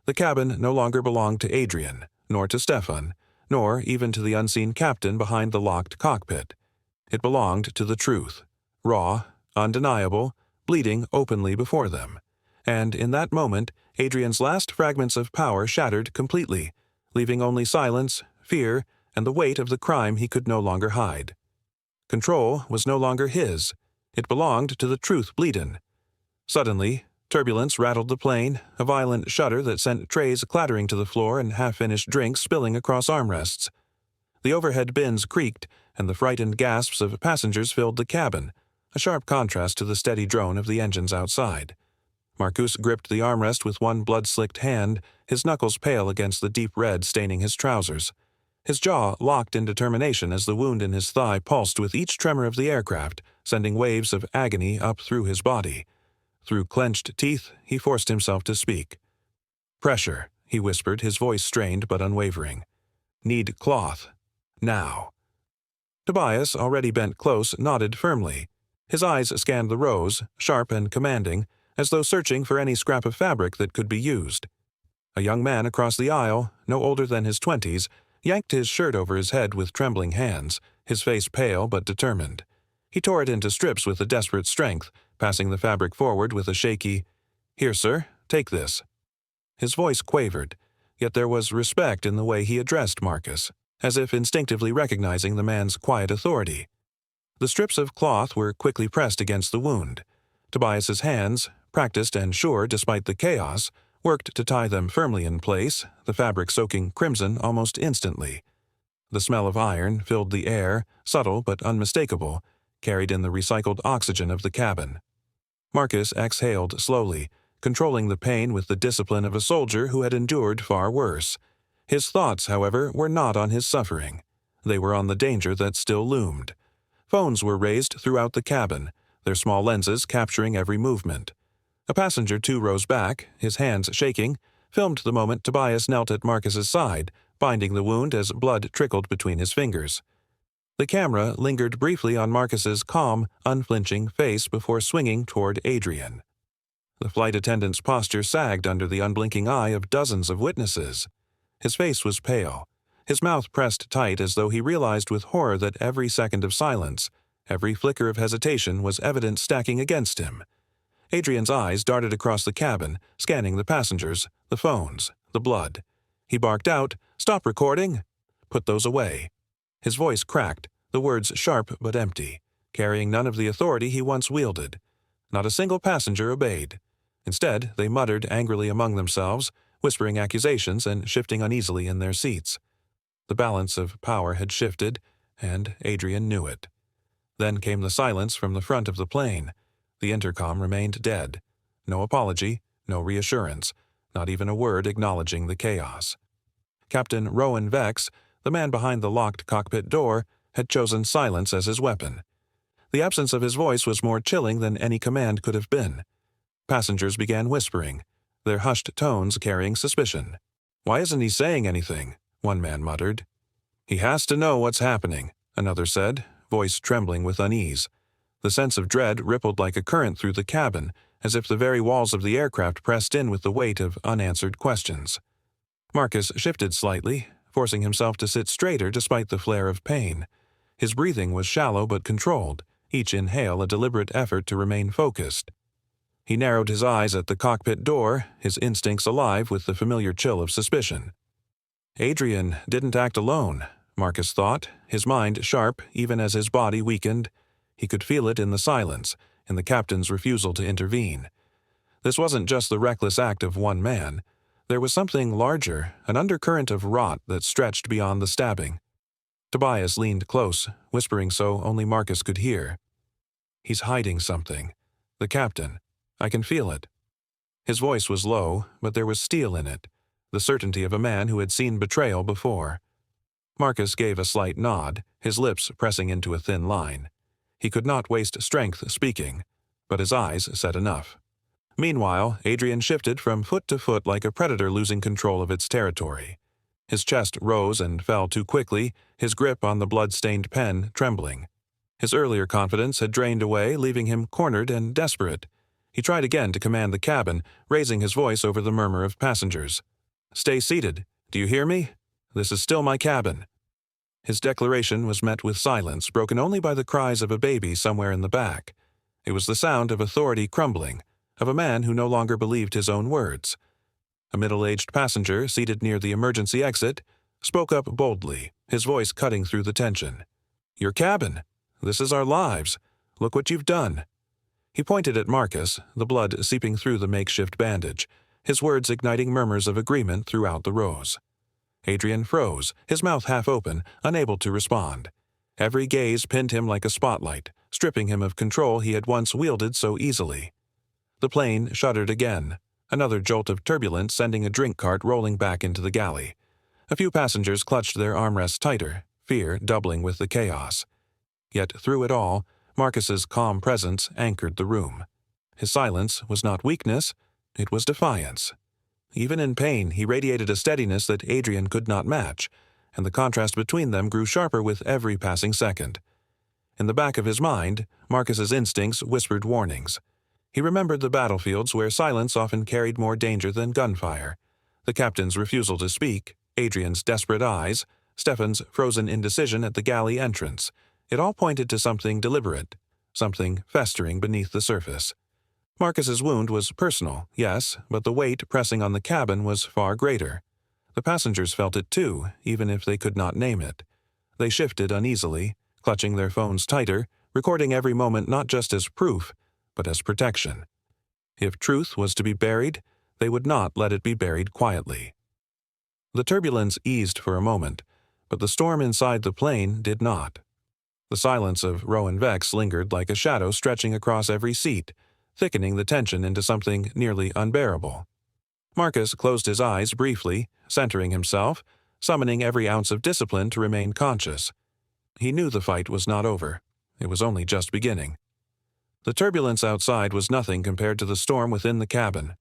The cabin no longer belonged to Adrian, nor to Stefan, nor even to the unseen captain behind the locked cockpit. It belonged to the truth, raw, undeniable, bleeding openly before them. And in that moment, Adrian's last fragments of power shattered completely, leaving only silence, fear, and the weight of the crime he could no longer hide. Control was no longer his. It belonged to the truth bleedin'. Suddenly, turbulence rattled the plane, a violent shudder that sent trays clattering to the floor and half-finished drinks spilling across armrests. The overhead bins creaked, and the frightened gasps of passengers filled the cabin, a sharp contrast to the steady drone of the engines outside. Marcus gripped the armrest with one blood-slicked hand, his knuckles pale against the deep red staining his trousers. His jaw locked in determination as the wound in his thigh pulsed with each tremor of the aircraft, sending waves of agony up through his body. Through clenched teeth, he forced himself to speak. "Pressure," he whispered, his voice strained but unwavering. "Need cloth. Now." Tobias, already bent close, nodded firmly. His eyes scanned the rows, sharp and commanding, as though searching for any scrap of fabric that could be used. A young man across the aisle, no older than his 20s, yanked his shirt over his head with trembling hands, his face pale but determined. He tore it into strips with a desperate strength, passing the fabric forward with a shaky, "Here, sir, take this." His voice quavered, yet there was respect in the way he addressed Marcus, as if instinctively recognizing the man's quiet authority. The strips of cloth were quickly pressed against the wound. Tobias's hands, practiced and sure despite the chaos, worked to tie them firmly in place, the fabric soaking crimson almost instantly. The smell of iron filled the air, subtle but unmistakable, carried in the recycled oxygen of the cabin. Marcus exhaled slowly, controlling the pain with the discipline of a soldier who had endured far worse. His thoughts, however, were not on his suffering. They were on the danger that still loomed. Phones were raised throughout the cabin, their small lenses capturing every movement. A passenger 2 rows back, his hands shaking, filmed the moment Tobias knelt at Marcus's side, binding the wound as blood trickled between his fingers. The camera lingered briefly on Marcus's calm, unflinching face before swinging toward Adrian. The flight attendant's posture sagged under the unblinking eye of dozens of witnesses. His face was pale, his mouth pressed tight as though he realized with horror that every second of silence, every flicker of hesitation was evidence stacking against him. Adrian's eyes darted across the cabin, scanning the passengers, the phones, the blood. He barked out, "Stop recording! Put those away." His voice cracked, the words sharp but empty, carrying none of the authority he once wielded. Not a single passenger obeyed. Instead, they muttered angrily among themselves, whispering accusations and shifting uneasily in their seats. The balance of power had shifted, and Adrian knew it. Then came the silence from the front of the plane. The intercom remained dead. No apology, no reassurance, not even a word acknowledging the chaos. Captain Rowan Vex, the man behind the locked cockpit door, had chosen silence as his weapon. The absence of his voice was more chilling than any command could have been. Passengers began whispering, their hushed tones carrying suspicion. "Why isn't he saying anything?" one man muttered. "He has to know what's happening," another said, voice trembling with unease. The sense of dread rippled like a current through the cabin, as if the very walls of the aircraft pressed in with the weight of unanswered questions. Marcus shifted slightly, forcing himself to sit straighter despite the flare of pain. His breathing was shallow but controlled, each inhale a deliberate effort to remain focused. He narrowed his eyes at the cockpit door, his instincts alive with the familiar chill of suspicion. Adrian didn't act alone, Marcus thought, his mind sharp even as his body weakened. He could feel it in the silence, in the captain's refusal to intervene. This wasn't just the reckless act of one man. There was something larger, an undercurrent of rot that stretched beyond the stabbing. Tobias leaned close, whispering so only Marcus could hear. "He's hiding something. The captain. I can feel it." His voice was low, but there was steel in it, the certainty of a man who had seen betrayal before. Marcus gave a slight nod, his lips pressing into a thin line. He could not waste strength speaking, but his eyes said enough. Meanwhile, Adrian shifted from foot to foot like a predator losing control of its territory. His chest rose and fell too quickly, his grip on the blood-stained pen trembling. His earlier confidence had drained away, leaving him cornered and desperate. He tried again to command the cabin, raising his voice over the murmur of passengers. "Stay seated. Do you hear me? This is still my cabin." His declaration was met with silence, broken only by the cries of a baby somewhere in the back. It was the sound of authority crumbling, of a man who no longer believed his own words. A middle-aged passenger, seated near the emergency exit, spoke up boldly, his voice cutting through the tension. "Your cabin. This is our lives. Look what you've done." He pointed at Marcus, the blood seeping through the makeshift bandage, his words igniting murmurs of agreement throughout the rows. Adrian froze, his mouth half open, unable to respond. Every gaze pinned him like a spotlight, stripping him of control he had once wielded so easily. The plane shuddered again, another jolt of turbulence sending a drink cart rolling back into the galley. A few passengers clutched their armrests tighter, fear doubling with the chaos. Yet through it all, Marcus's calm presence anchored the room. His silence was not weakness, it was defiance. Even in pain, he radiated a steadiness that Adrian could not match, and the contrast between them grew sharper with every passing second. In the back of his mind, Marcus's instincts whispered warnings. He remembered the battlefields where silence often carried more danger than gunfire. The captain's refusal to speak, Adrian's desperate eyes, Stefan's frozen indecision at the galley entrance. It all pointed to something deliberate, something festering beneath the surface. Marcus's wound was personal, yes, but the weight pressing on the cabin was far greater. The passengers felt it too, even if they could not name it. They shifted uneasily, clutching their phones tighter, recording every moment not just as proof, but as protection. If truth was to be buried, they would not let it be buried quietly. The turbulence eased for a moment, but the storm inside the plane did not. The silence of Rowan Vex lingered like a shadow stretching across every seat, thickening the tension into something nearly unbearable. Marcus closed his eyes briefly, centering himself, summoning every ounce of discipline to remain conscious. He knew the fight was not over. It was only just beginning. The turbulence outside was nothing compared to the storm within the cabin.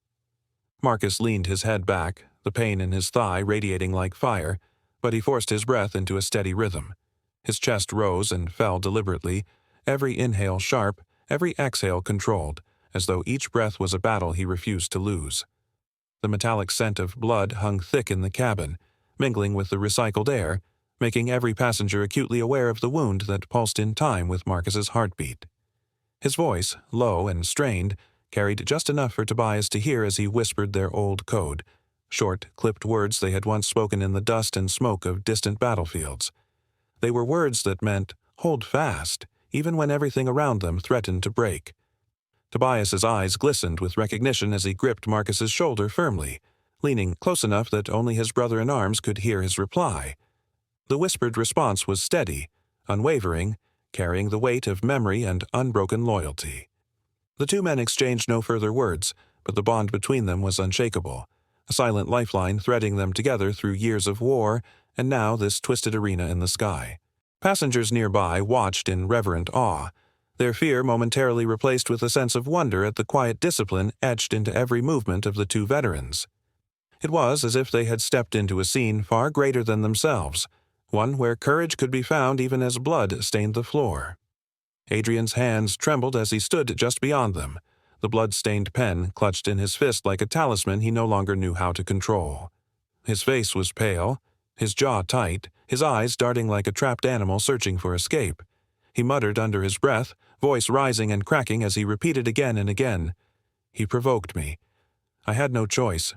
Marcus leaned his head back, the pain in his thigh radiating like fire, but he forced his breath into a steady rhythm. His chest rose and fell deliberately, every inhale sharp, every exhale controlled, as though each breath was a battle he refused to lose. The metallic scent of blood hung thick in the cabin, mingling with the recycled air, making every passenger acutely aware of the wound that pulsed in time with Marcus's heartbeat. His voice, low and strained, carried just enough for Tobias to hear as he whispered their old code, short, clipped words they had once spoken in the dust and smoke of distant battlefields. They were words that meant, hold fast, even when everything around them threatened to break. Tobias's eyes glistened with recognition as he gripped Marcus's shoulder firmly, leaning close enough that only his brother-in-arms could hear his reply. The whispered response was steady, unwavering, carrying the weight of memory and unbroken loyalty. The two men exchanged no further words, but the bond between them was unshakable, a silent lifeline threading them together through years of war, and now this twisted arena in the sky. Passengers nearby watched in reverent awe, their fear momentarily replaced with a sense of wonder at the quiet discipline etched into every movement of the two veterans. It was as if they had stepped into a scene far greater than themselves, one where courage could be found even as blood stained the floor. Adrian's hands trembled as he stood just beyond them, the blood-stained pen clutched in his fist like a talisman he no longer knew how to control. His face was pale, his jaw tight, his eyes darting like a trapped animal searching for escape. He muttered under his breath, voice rising and cracking as he repeated again and again, "He provoked me. I had no choice.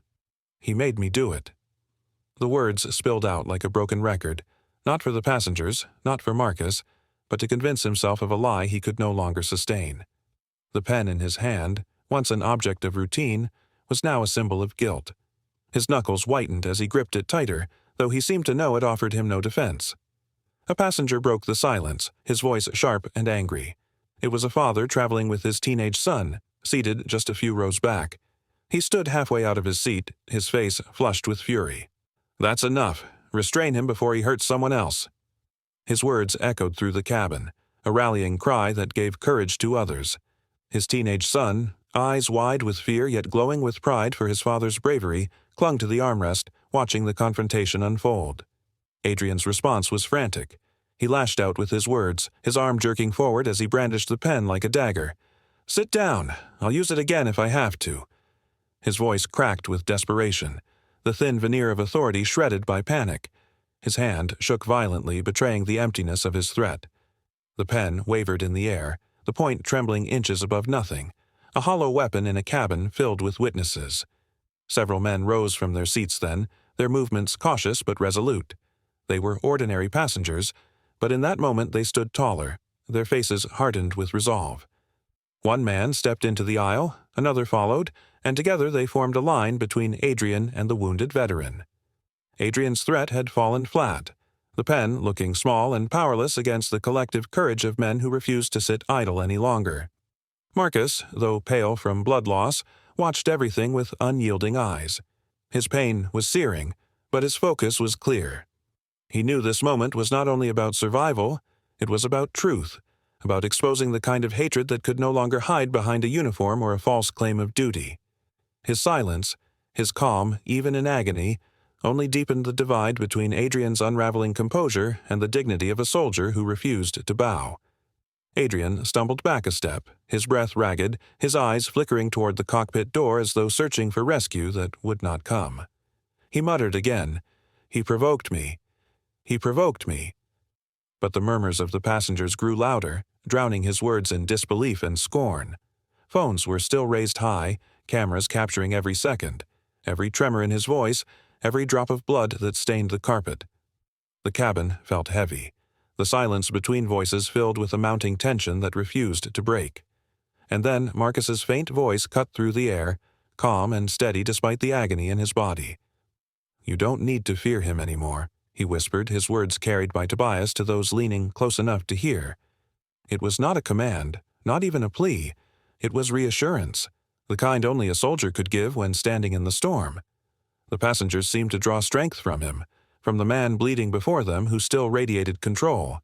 He made me do it." The words spilled out like a broken record, not for the passengers, not for Marcus, but to convince himself of a lie he could no longer sustain. The pen in his hand, once an object of routine, was now a symbol of guilt. His knuckles whitened as he gripped it tighter, though he seemed to know it offered him no defense. A passenger broke the silence, his voice sharp and angry. It was a father traveling with his teenage son, seated just a few rows back. He stood halfway out of his seat, his face flushed with fury. "That's enough. Restrain him before he hurts someone else." His words echoed through the cabin, a rallying cry that gave courage to others. His teenage son, eyes wide with fear yet glowing with pride for his father's bravery, clung to the armrest, watching the confrontation unfold. Adrian's response was frantic. He lashed out with his words, his arm jerking forward as he brandished the pen like a dagger. "Sit down. I'll use it again if I have to." His voice cracked with desperation, the thin veneer of authority shredded by panic. His hand shook violently, betraying the emptiness of his threat. The pen wavered in the air, the point trembling inches above nothing, a hollow weapon in a cabin filled with witnesses. Several men rose from their seats then, their movements cautious but resolute. They were ordinary passengers, but in that moment they stood taller, their faces hardened with resolve. One man stepped into the aisle, another followed, and together they formed a line between Adrian and the wounded veteran. Adrian's threat had fallen flat, the pen looking small and powerless against the collective courage of men who refused to sit idle any longer. Marcus, though pale from blood loss, watched everything with unyielding eyes. His pain was searing, but his focus was clear. He knew this moment was not only about survival, it was about truth, about exposing the kind of hatred that could no longer hide behind a uniform or a false claim of duty. His silence, his calm, even in agony, only deepened the divide between Adrian's unraveling composure and the dignity of a soldier who refused to bow. Adrian stumbled back a step, his breath ragged, his eyes flickering toward the cockpit door as though searching for rescue that would not come. He muttered again, "He provoked me. He provoked me." But the murmurs of the passengers grew louder, drowning his words in disbelief and scorn. Phones were still raised high, cameras capturing every second, every tremor in his voice, every drop of blood that stained the carpet. The cabin felt heavy, the silence between voices filled with a mounting tension that refused to break. And then Marcus's faint voice cut through the air, calm and steady despite the agony in his body. "You don't need to fear him anymore," he whispered, his words carried by Tobias to those leaning close enough to hear. It was not a command, not even a plea. It was reassurance, the kind only a soldier could give when standing in the storm. The passengers seemed to draw strength from him, from the man bleeding before them who still radiated control.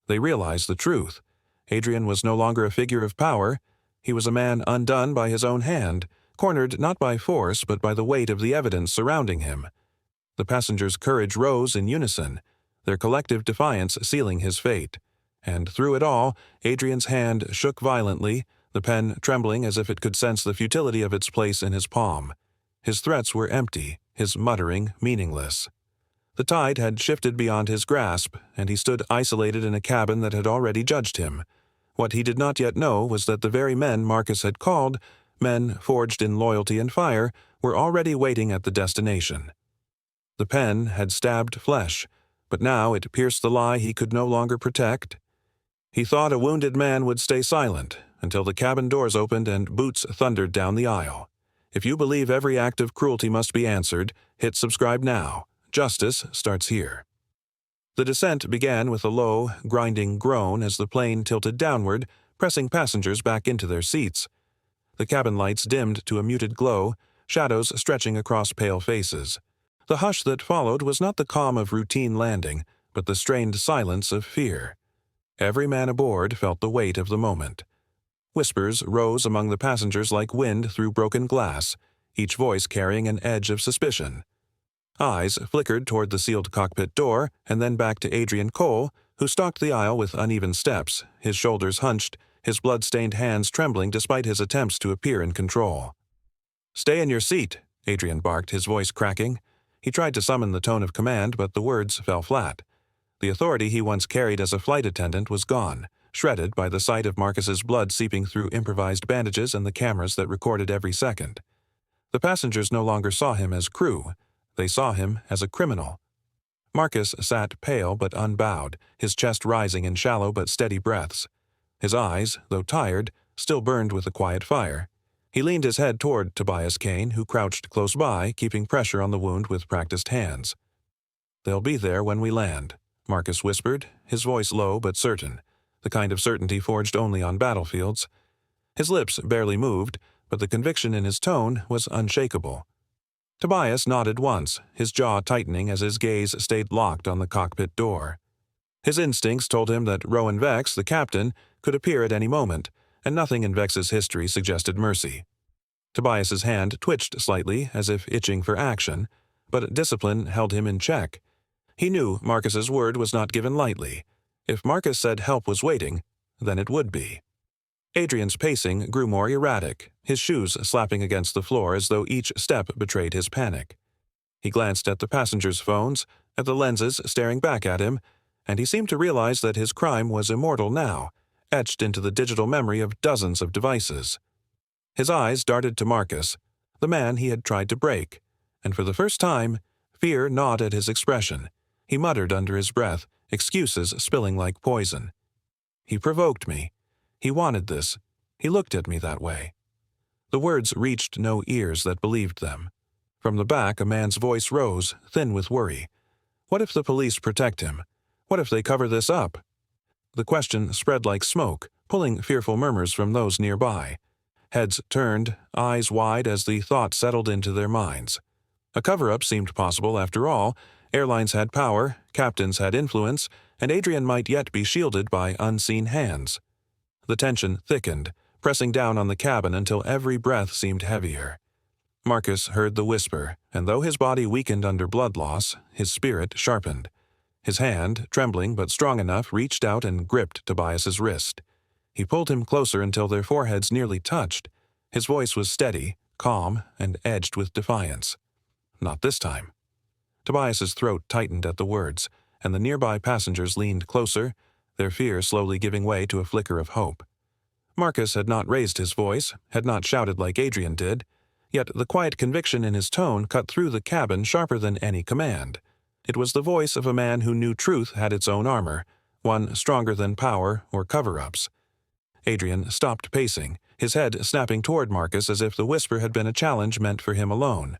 They realized the truth. Adrian was no longer a figure of power. He was a man undone by his own hand, cornered not by force but by the weight of the evidence surrounding him. The passengers' courage rose in unison, their collective defiance sealing his fate. And through it all, Adrian's hand shook violently, the pen trembling as if it could sense the futility of its place in his palm. His threats were empty, his muttering meaningless. The tide had shifted beyond his grasp, and he stood isolated in a cabin that had already judged him. What he did not yet know was that the very men Marcus had called, men forged in loyalty and fire, were already waiting at the destination. The pen had stabbed flesh, but now it pierced the lie he could no longer protect. He thought a wounded man would stay silent until the cabin doors opened and boots thundered down the aisle. If you believe every act of cruelty must be answered, hit subscribe now. Justice starts here. The descent began with a low, grinding groan as the plane tilted downward, pressing passengers back into their seats. The cabin lights dimmed to a muted glow, shadows stretching across pale faces. The hush that followed was not the calm of routine landing, but the strained silence of fear. Every man aboard felt the weight of the moment. Whispers rose among the passengers like wind through broken glass, each voice carrying an edge of suspicion. Eyes flickered toward the sealed cockpit door and then back to Adrian Cole, who stalked the aisle with uneven steps, his shoulders hunched, his blood-stained hands trembling despite his attempts to appear in control. "Stay in your seat," Adrian barked, his voice cracking. He tried to summon the tone of command, but the words fell flat. The authority he once carried as a flight attendant was gone, shredded by the sight of Marcus's blood seeping through improvised bandages and the cameras that recorded every second. The passengers no longer saw him as crew. They saw him as a criminal. Marcus sat pale but unbowed, his chest rising in shallow but steady breaths. His eyes, though tired, still burned with a quiet fire. He leaned his head toward Tobias Kane, who crouched close by, keeping pressure on the wound with practiced hands. "They'll be there when we land," Marcus whispered, his voice low but certain, the kind of certainty forged only on battlefields. His lips barely moved, but the conviction in his tone was unshakable. Tobias nodded once, his jaw tightening as his gaze stayed locked on the cockpit door. His instincts told him that Rowan Vex, the captain, could appear at any moment, and nothing in Vex's history suggested mercy. Tobias's hand twitched slightly, as if itching for action, but discipline held him in check. He knew Marcus's word was not given lightly. If Marcus said help was waiting, then it would be. Adrian's pacing grew more erratic, his shoes slapping against the floor as though each step betrayed his panic. He glanced at the passengers' phones, at the lenses staring back at him, and he seemed to realize that his crime was immortal now, etched into the digital memory of dozens of devices. His eyes darted to Marcus, the man he had tried to break, and for the first time, fear gnawed at his expression. He muttered under his breath, excuses spilling like poison. "He provoked me. He wanted this. He looked at me that way." The words reached no ears that believed them. From the back, a man's voice rose, thin with worry. What if the police protect him? What if they cover this up? The question spread like smoke, pulling fearful murmurs from those nearby. Heads turned, eyes wide as the thought settled into their minds. A cover-up seemed possible after all. Airlines had power, captains had influence, and Adrian might yet be shielded by unseen hands. The tension thickened, pressing down on the cabin until every breath seemed heavier. Marcus heard the whisper, and though his body weakened under blood loss, his spirit sharpened. His hand, trembling but strong enough, reached out and gripped Tobias's wrist. He pulled him closer until their foreheads nearly touched. His voice was steady, calm, and edged with defiance. Not this time. Tobias's throat tightened at the words, and the nearby passengers leaned closer, their fear slowly giving way to a flicker of hope. Marcus had not raised his voice, had not shouted like Adrian did, yet the quiet conviction in his tone cut through the cabin sharper than any command. It was the voice of a man who knew truth had its own armor, one stronger than power or cover-ups. Adrian stopped pacing, his head snapping toward Marcus as if the whisper had been a challenge meant for him alone.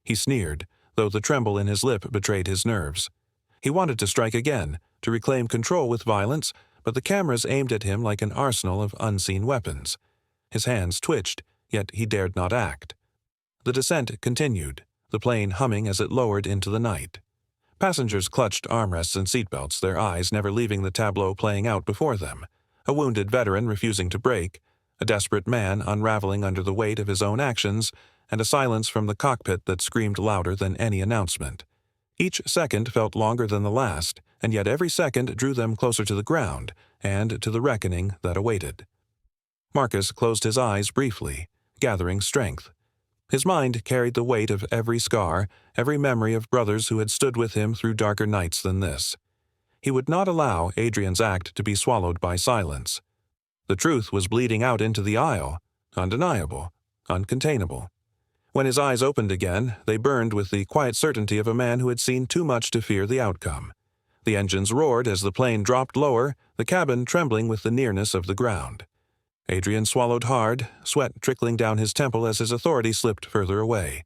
He sneered, though the tremble in his lip betrayed his nerves. He wanted to strike again, to reclaim control with violence, but the cameras aimed at him like an arsenal of unseen weapons. His hands twitched, yet he dared not act. The descent continued, the plane humming as it lowered into the night. Passengers clutched armrests and seatbelts, their eyes never leaving the tableau playing out before them. A wounded veteran refusing to break, a desperate man unraveling under the weight of his own actions, and a silence from the cockpit that screamed louder than any announcement. Each second felt longer than the last, and yet every second drew them closer to the ground and to the reckoning that awaited. Marcus closed his eyes briefly, gathering strength. His mind carried the weight of every scar, every memory of brothers who had stood with him through darker nights than this. He would not allow Adrian's act to be swallowed by silence. The truth was bleeding out into the aisle, undeniable, uncontainable. When his eyes opened again, they burned with the quiet certainty of a man who had seen too much to fear the outcome. The engines roared as the plane dropped lower, the cabin trembling with the nearness of the ground. Adrian swallowed hard, sweat trickling down his temple as his authority slipped further away.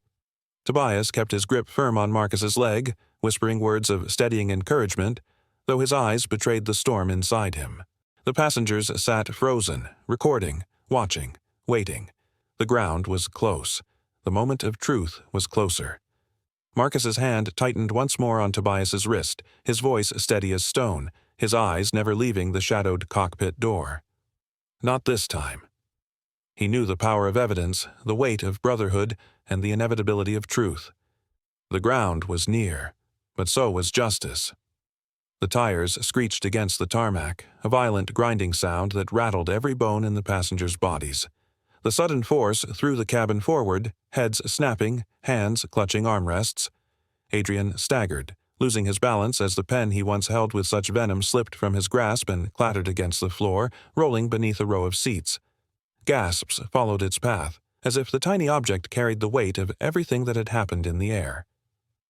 Tobias kept his grip firm on Marcus's leg, whispering words of steadying encouragement, though his eyes betrayed the storm inside him. The passengers sat frozen, recording, watching, waiting. The ground was close. The moment of truth was closer. Marcus's hand tightened once more on Tobias's wrist, his voice steady as stone, his eyes never leaving the shadowed cockpit door. Not this time. He knew the power of evidence, the weight of brotherhood, and the inevitability of truth. The ground was near, but so was justice. The tires screeched against the tarmac, a violent grinding sound that rattled every bone in the passengers' bodies. The sudden force threw the cabin forward, heads snapping, hands clutching armrests. Adrian staggered, losing his balance as the pen he once held with such venom slipped from his grasp and clattered against the floor, rolling beneath a row of seats. Gasps followed its path, as if the tiny object carried the weight of everything that had happened in the air.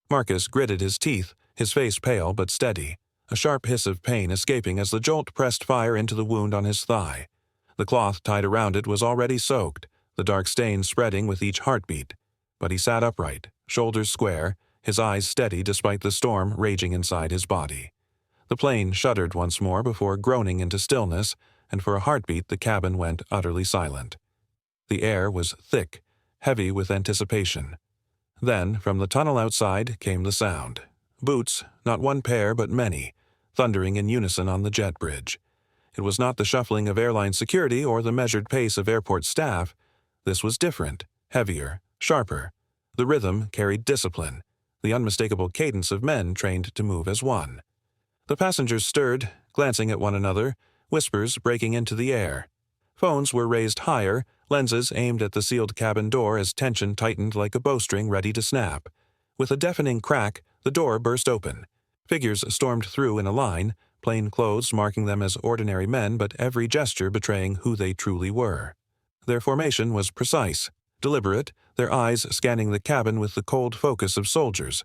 Marcus gritted his teeth, his face pale but steady, a sharp hiss of pain escaping as the jolt pressed fire into the wound on his thigh. The cloth tied around it was already soaked, the dark stain spreading with each heartbeat. But he sat upright, shoulders square, his eyes steady despite the storm raging inside his body. The plane shuddered once more before groaning into stillness, and for a heartbeat the cabin went utterly silent. The air was thick, heavy with anticipation. Then, from the tunnel outside, came the sound. Boots, not one pair but many, thundering in unison on the jet bridge. It was not the shuffling of airline security or the measured pace of airport staff. This was different, heavier, sharper. The rhythm carried discipline, the unmistakable cadence of men trained to move as one. The passengers stirred, glancing at one another, whispers breaking into the air. Phones were raised higher, lenses aimed at the sealed cabin door as tension tightened like a bowstring ready to snap. With a deafening crack, the door burst open. Figures stormed through in a line, plain clothes marking them as ordinary men but every gesture betraying who they truly were. Their formation was precise, deliberate, their eyes scanning the cabin with the cold focus of soldiers.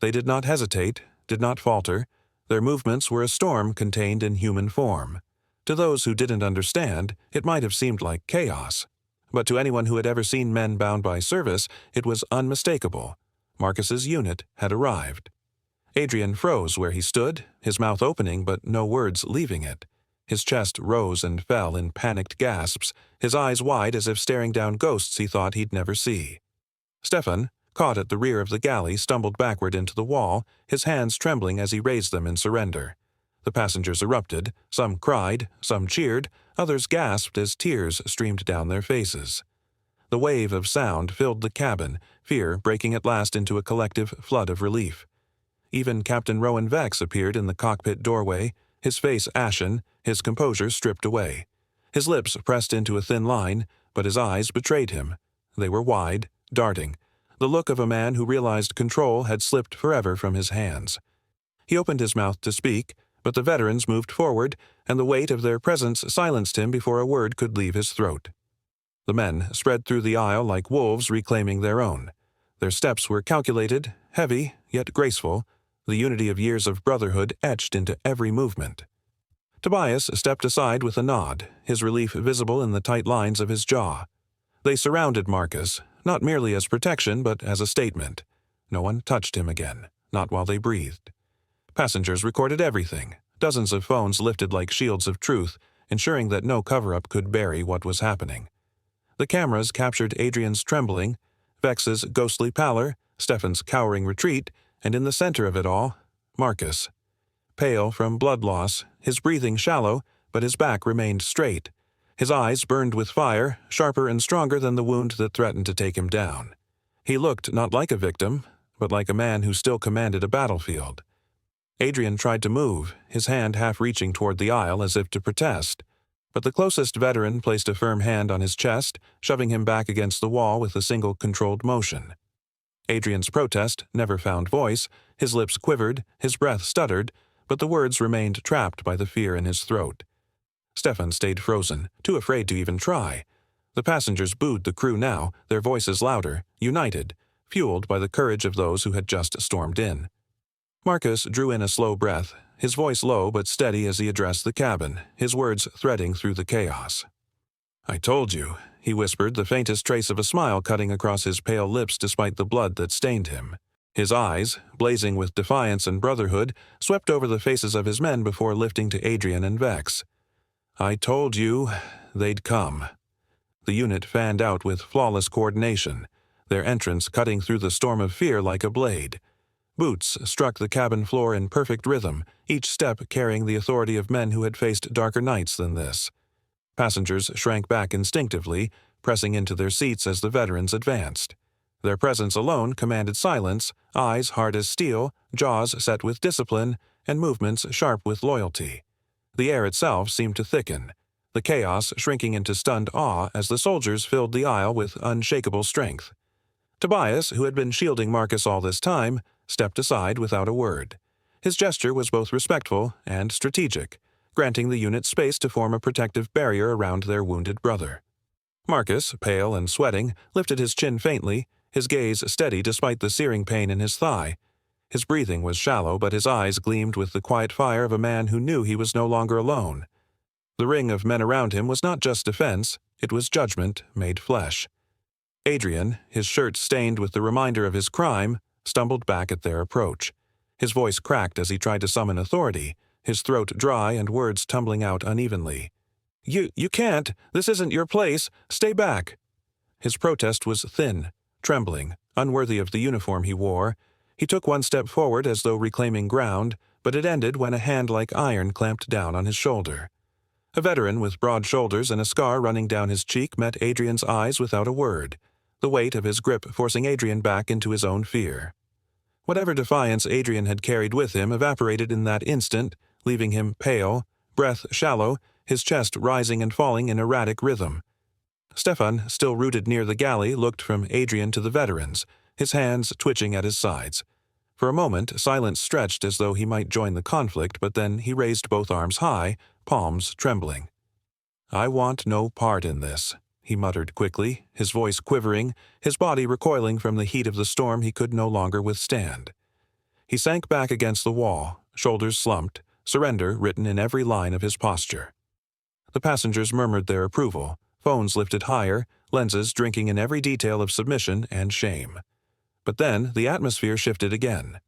They did not hesitate, did not falter. Their movements were a storm contained in human form. To those who didn't understand, it might have seemed like chaos. But to anyone who had ever seen men bound by service, it was unmistakable. Marcus's unit had arrived. Adrian froze where he stood, his mouth opening but no words leaving it. His chest rose and fell in panicked gasps, his eyes wide as if staring down ghosts he thought he'd never see. Stefan, caught at the rear of the galley, stumbled backward into the wall, his hands trembling as he raised them in surrender. The passengers erupted, some cried, some cheered, others gasped as tears streamed down their faces. The wave of sound filled the cabin, fear breaking at last into a collective flood of relief. Even Captain Rowan Vex appeared in the cockpit doorway, his face ashen, his composure stripped away. His lips pressed into a thin line, but his eyes betrayed him. They were wide, darting, the look of a man who realized control had slipped forever from his hands. He opened his mouth to speak, but the veterans moved forward, and the weight of their presence silenced him before a word could leave his throat. The men spread through the aisle like wolves reclaiming their own. Their steps were calculated, heavy, yet graceful, the unity of years of brotherhood etched into every movement. Tobias stepped aside with a nod, his relief visible in the tight lines of his jaw. They surrounded Marcus, not merely as protection but as a statement. No one touched him again, not while they breathed. Passengers recorded everything, dozens of phones lifted like shields of truth, ensuring that no cover-up could bury what was happening. The cameras captured Adrian's trembling, Vex's ghostly pallor, Stefan's cowering retreat, and in the center of it all, Marcus. Pale from blood loss, his breathing shallow, but his back remained straight. His eyes burned with fire, sharper and stronger than the wound that threatened to take him down. He looked not like a victim, but like a man who still commanded a battlefield. Adrian tried to move, his hand half reaching toward the aisle as if to protest. But the closest veteran placed a firm hand on his chest, shoving him back against the wall with a single controlled motion. Adrian's protest never found voice, his lips quivered, his breath stuttered, but the words remained trapped by the fear in his throat. Stefan stayed frozen, too afraid to even try. The passengers booed the crew now, their voices louder, united, fueled by the courage of those who had just stormed in. Marcus drew in a slow breath, his voice low but steady as he addressed the cabin, his words threading through the chaos. "I told you," he whispered, the faintest trace of a smile cutting across his pale lips despite the blood that stained him. His eyes, blazing with defiance and brotherhood, swept over the faces of his men before lifting to Adrian and Vex. "I told you they'd come." The unit fanned out with flawless coordination, their entrance cutting through the storm of fear like a blade. Boots struck the cabin floor in perfect rhythm, each step carrying the authority of men who had faced darker nights than this. Passengers shrank back instinctively, pressing into their seats as the veterans advanced. Their presence alone commanded silence, eyes hard as steel, jaws set with discipline, and movements sharp with loyalty. The air itself seemed to thicken, the chaos shrinking into stunned awe as the soldiers filled the aisle with unshakable strength. Tobias, who had been shielding Marcus all this time, stepped aside without a word. His gesture was both respectful and strategic, granting the unit space to form a protective barrier around their wounded brother. Marcus, pale and sweating, lifted his chin faintly, his gaze steady despite the searing pain in his thigh. His breathing was shallow, but his eyes gleamed with the quiet fire of a man who knew he was no longer alone. The ring of men around him was not just defense, it was judgment made flesh. Adrian, his shirt stained with the reminder of his crime, stumbled back at their approach. His voice cracked as he tried to summon authority, his throat dry and words tumbling out unevenly. You can't. This isn't your place. Stay back." His protest was thin, trembling, unworthy of the uniform he wore. He took one step forward as though reclaiming ground, but it ended when a hand like iron clamped down on his shoulder. A veteran with broad shoulders and a scar running down his cheek met Adrian's eyes without a word, the weight of his grip forcing Adrian back into his own fear. Whatever defiance Adrian had carried with him evaporated in that instant, leaving him pale, breath shallow, his chest rising and falling in erratic rhythm. Stefan, still rooted near the galley, looked from Adrian to the veterans, his hands twitching at his sides. For a moment, silence stretched as though he might join the conflict, but then he raised both arms high, palms trembling. "I want no part in this," he muttered quickly, his voice quivering, his body recoiling from the heat of the storm he could no longer withstand. He sank back against the wall, shoulders slumped, surrender written in every line of his posture. The passengers murmured their approval, phones lifted higher, lenses drinking in every detail of submission and shame. But then the atmosphere shifted again.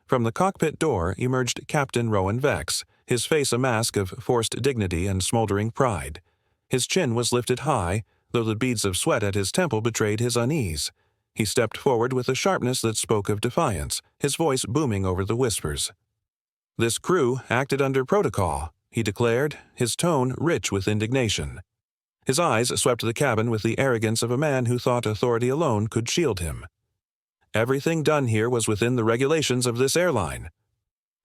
From the cockpit door emerged Captain Rowan Vex, his face a mask of forced dignity and smoldering pride. His chin was lifted high, though the beads of sweat at his temple betrayed his unease. He stepped forward with a sharpness that spoke of defiance, his voice booming over the whispers. "This crew acted under protocol," he declared, his tone rich with indignation. His eyes swept the cabin with the arrogance of a man who thought authority alone could shield him. "Everything done here was within the regulations of this airline."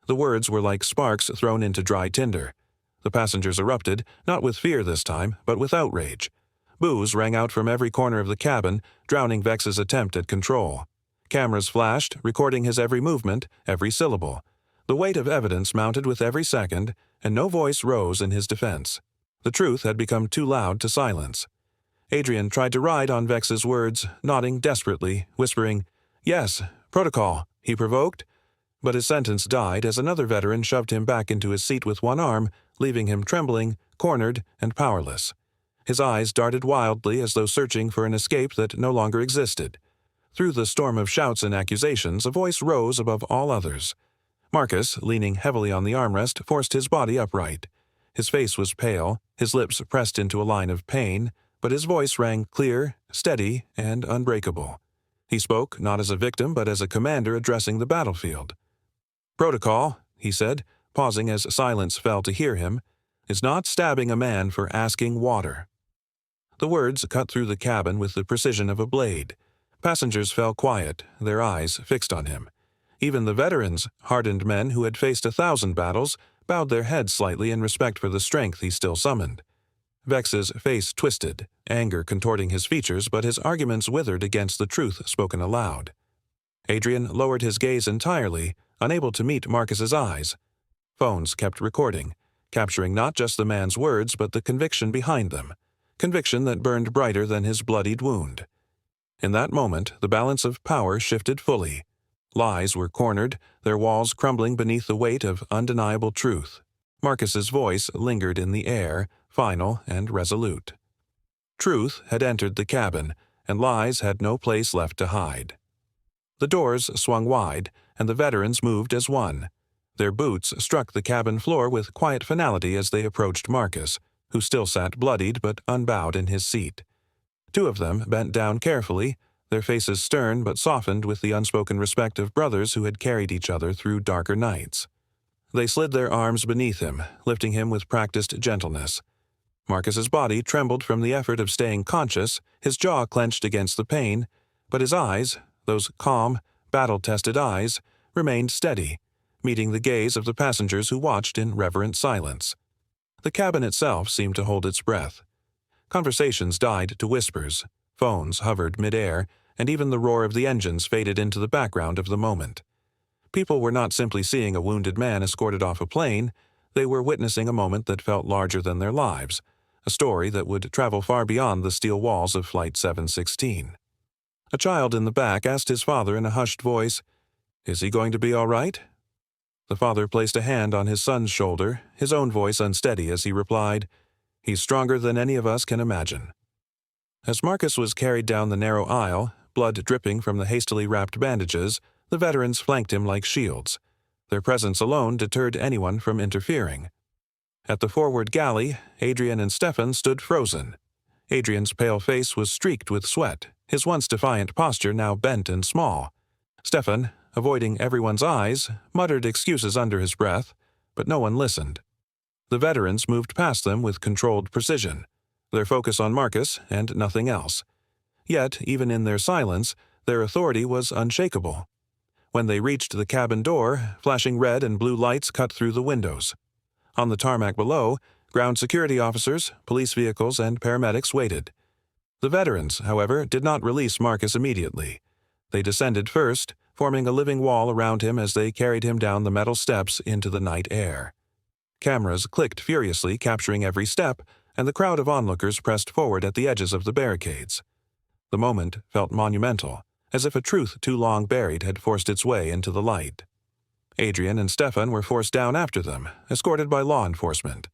The words were like sparks thrown into dry tinder. The passengers erupted, not with fear this time, but with outrage. Boos rang out from every corner of the cabin, drowning Vex's attempt at control. Cameras flashed, recording his every movement, every syllable. The weight of evidence mounted with every second, and no voice rose in his defense. The truth had become too loud to silence. Adrian tried to ride on Vex's words, nodding desperately, whispering, "Yes, protocol," he provoked. But his sentence died as another veteran shoved him back into his seat with one arm, leaving him trembling, cornered, and powerless. His eyes darted wildly as though searching for an escape that no longer existed. Through the storm of shouts and accusations, a voice rose above all others. Marcus, leaning heavily on the armrest, forced his body upright. His face was pale, his lips pressed into a line of pain, but his voice rang clear, steady, and unbreakable. He spoke not as a victim but as a commander addressing the battlefield. "Protocol," he said, pausing as silence fell to hear him, "is not stabbing a man for asking water." The words cut through the cabin with the precision of a blade. Passengers fell quiet, their eyes fixed on him. Even the veterans, hardened men who had faced 1,000 battles, bowed their heads slightly in respect for the strength he still summoned. Vex's face twisted, anger contorting his features, but his arguments withered against the truth spoken aloud. Adrian lowered his gaze entirely, unable to meet Marcus's eyes. Phones kept recording, capturing not just the man's words but the conviction behind them, conviction that burned brighter than his bloodied wound. In that moment, the balance of power shifted fully. Lies were cornered, their walls crumbling beneath the weight of undeniable truth. Marcus's voice lingered in the air, final and resolute. Truth had entered the cabin, and lies had no place left to hide. The doors swung wide, and the veterans moved as one. Their boots struck the cabin floor with quiet finality as they approached Marcus, who still sat bloodied but unbowed in his seat. Two of them bent down carefully, their faces stern but softened with the unspoken respect of brothers who had carried each other through darker nights. They slid their arms beneath him, lifting him with practiced gentleness. Marcus's body trembled from the effort of staying conscious, his jaw clenched against the pain, but his eyes, those calm, battle-tested eyes, remained steady, meeting the gaze of the passengers who watched in reverent silence. The cabin itself seemed to hold its breath. Conversations died to whispers, phones hovered mid-air, and even the roar of the engines faded into the background of the moment. People were not simply seeing a wounded man escorted off a plane, they were witnessing a moment that felt larger than their lives, a story that would travel far beyond the steel walls of Flight 716. A child in the back asked his father in a hushed voice, "Is he going to be all right?" The father placed a hand on his son's shoulder, his own voice unsteady as he replied, "He's stronger than any of us can imagine." As Marcus was carried down the narrow aisle, blood dripping from the hastily wrapped bandages, the veterans flanked him like shields. Their presence alone deterred anyone from interfering. At the forward galley, Adrian and Stefan stood frozen. Adrian's pale face was streaked with sweat, his once defiant posture now bent and small. Stefan, avoiding everyone's eyes, muttered excuses under his breath, but no one listened. The veterans moved past them with controlled precision, their focus on Marcus and nothing else. Yet, even in their silence, their authority was unshakable. When they reached the cabin door, flashing red and blue lights cut through the windows. On the tarmac below, ground security officers, police vehicles, and paramedics waited. The veterans, however, did not release Marcus immediately. They descended first, forming a living wall around him as they carried him down the metal steps into the night air. Cameras clicked furiously, capturing every step, and the crowd of onlookers pressed forward at the edges of the barricades. The moment felt monumental, as if a truth too long buried had forced its way into the light. Adrian and Stefan were forced down after them, escorted by law enforcement.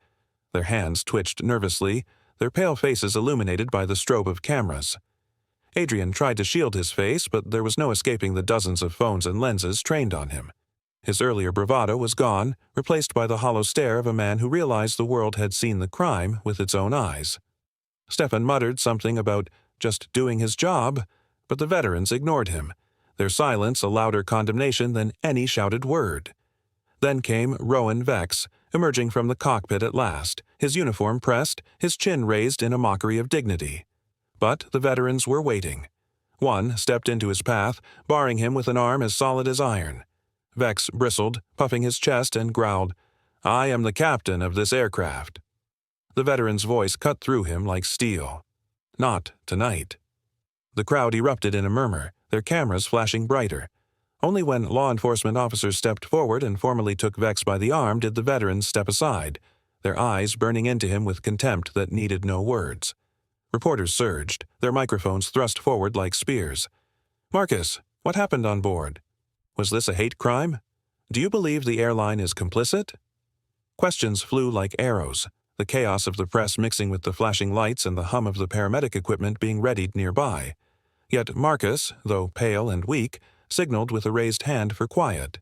Their hands twitched nervously, their pale faces illuminated by the strobe of cameras. Adrian tried to shield his face, but there was no escaping the dozens of phones and lenses trained on him. His earlier bravado was gone, replaced by the hollow stare of a man who realized the world had seen the crime with its own eyes. Stefan muttered something about just doing his job, but the veterans ignored him, their silence a louder condemnation than any shouted word. Then came Rowan Vex, emerging from the cockpit at last, his uniform pressed, his chin raised in a mockery of dignity. But the veterans were waiting. One stepped into his path, barring him with an arm as solid as iron. Vex bristled, puffing his chest, and growled, "I am the captain of this aircraft." The veteran's voice cut through him like steel. "Not tonight." The crowd erupted in a murmur, their cameras flashing brighter. Only when law enforcement officers stepped forward and formally took Vex by the arm did the veterans step aside, their eyes burning into him with contempt that needed no words. Reporters surged, their microphones thrust forward like spears. "Marcus, what happened on board? Was this a hate crime? Do you believe the airline is complicit?" Questions flew like arrows, the chaos of the press mixing with the flashing lights and the hum of the paramedic equipment being readied nearby. Yet Marcus, though pale and weak, signaled with a raised hand for quiet.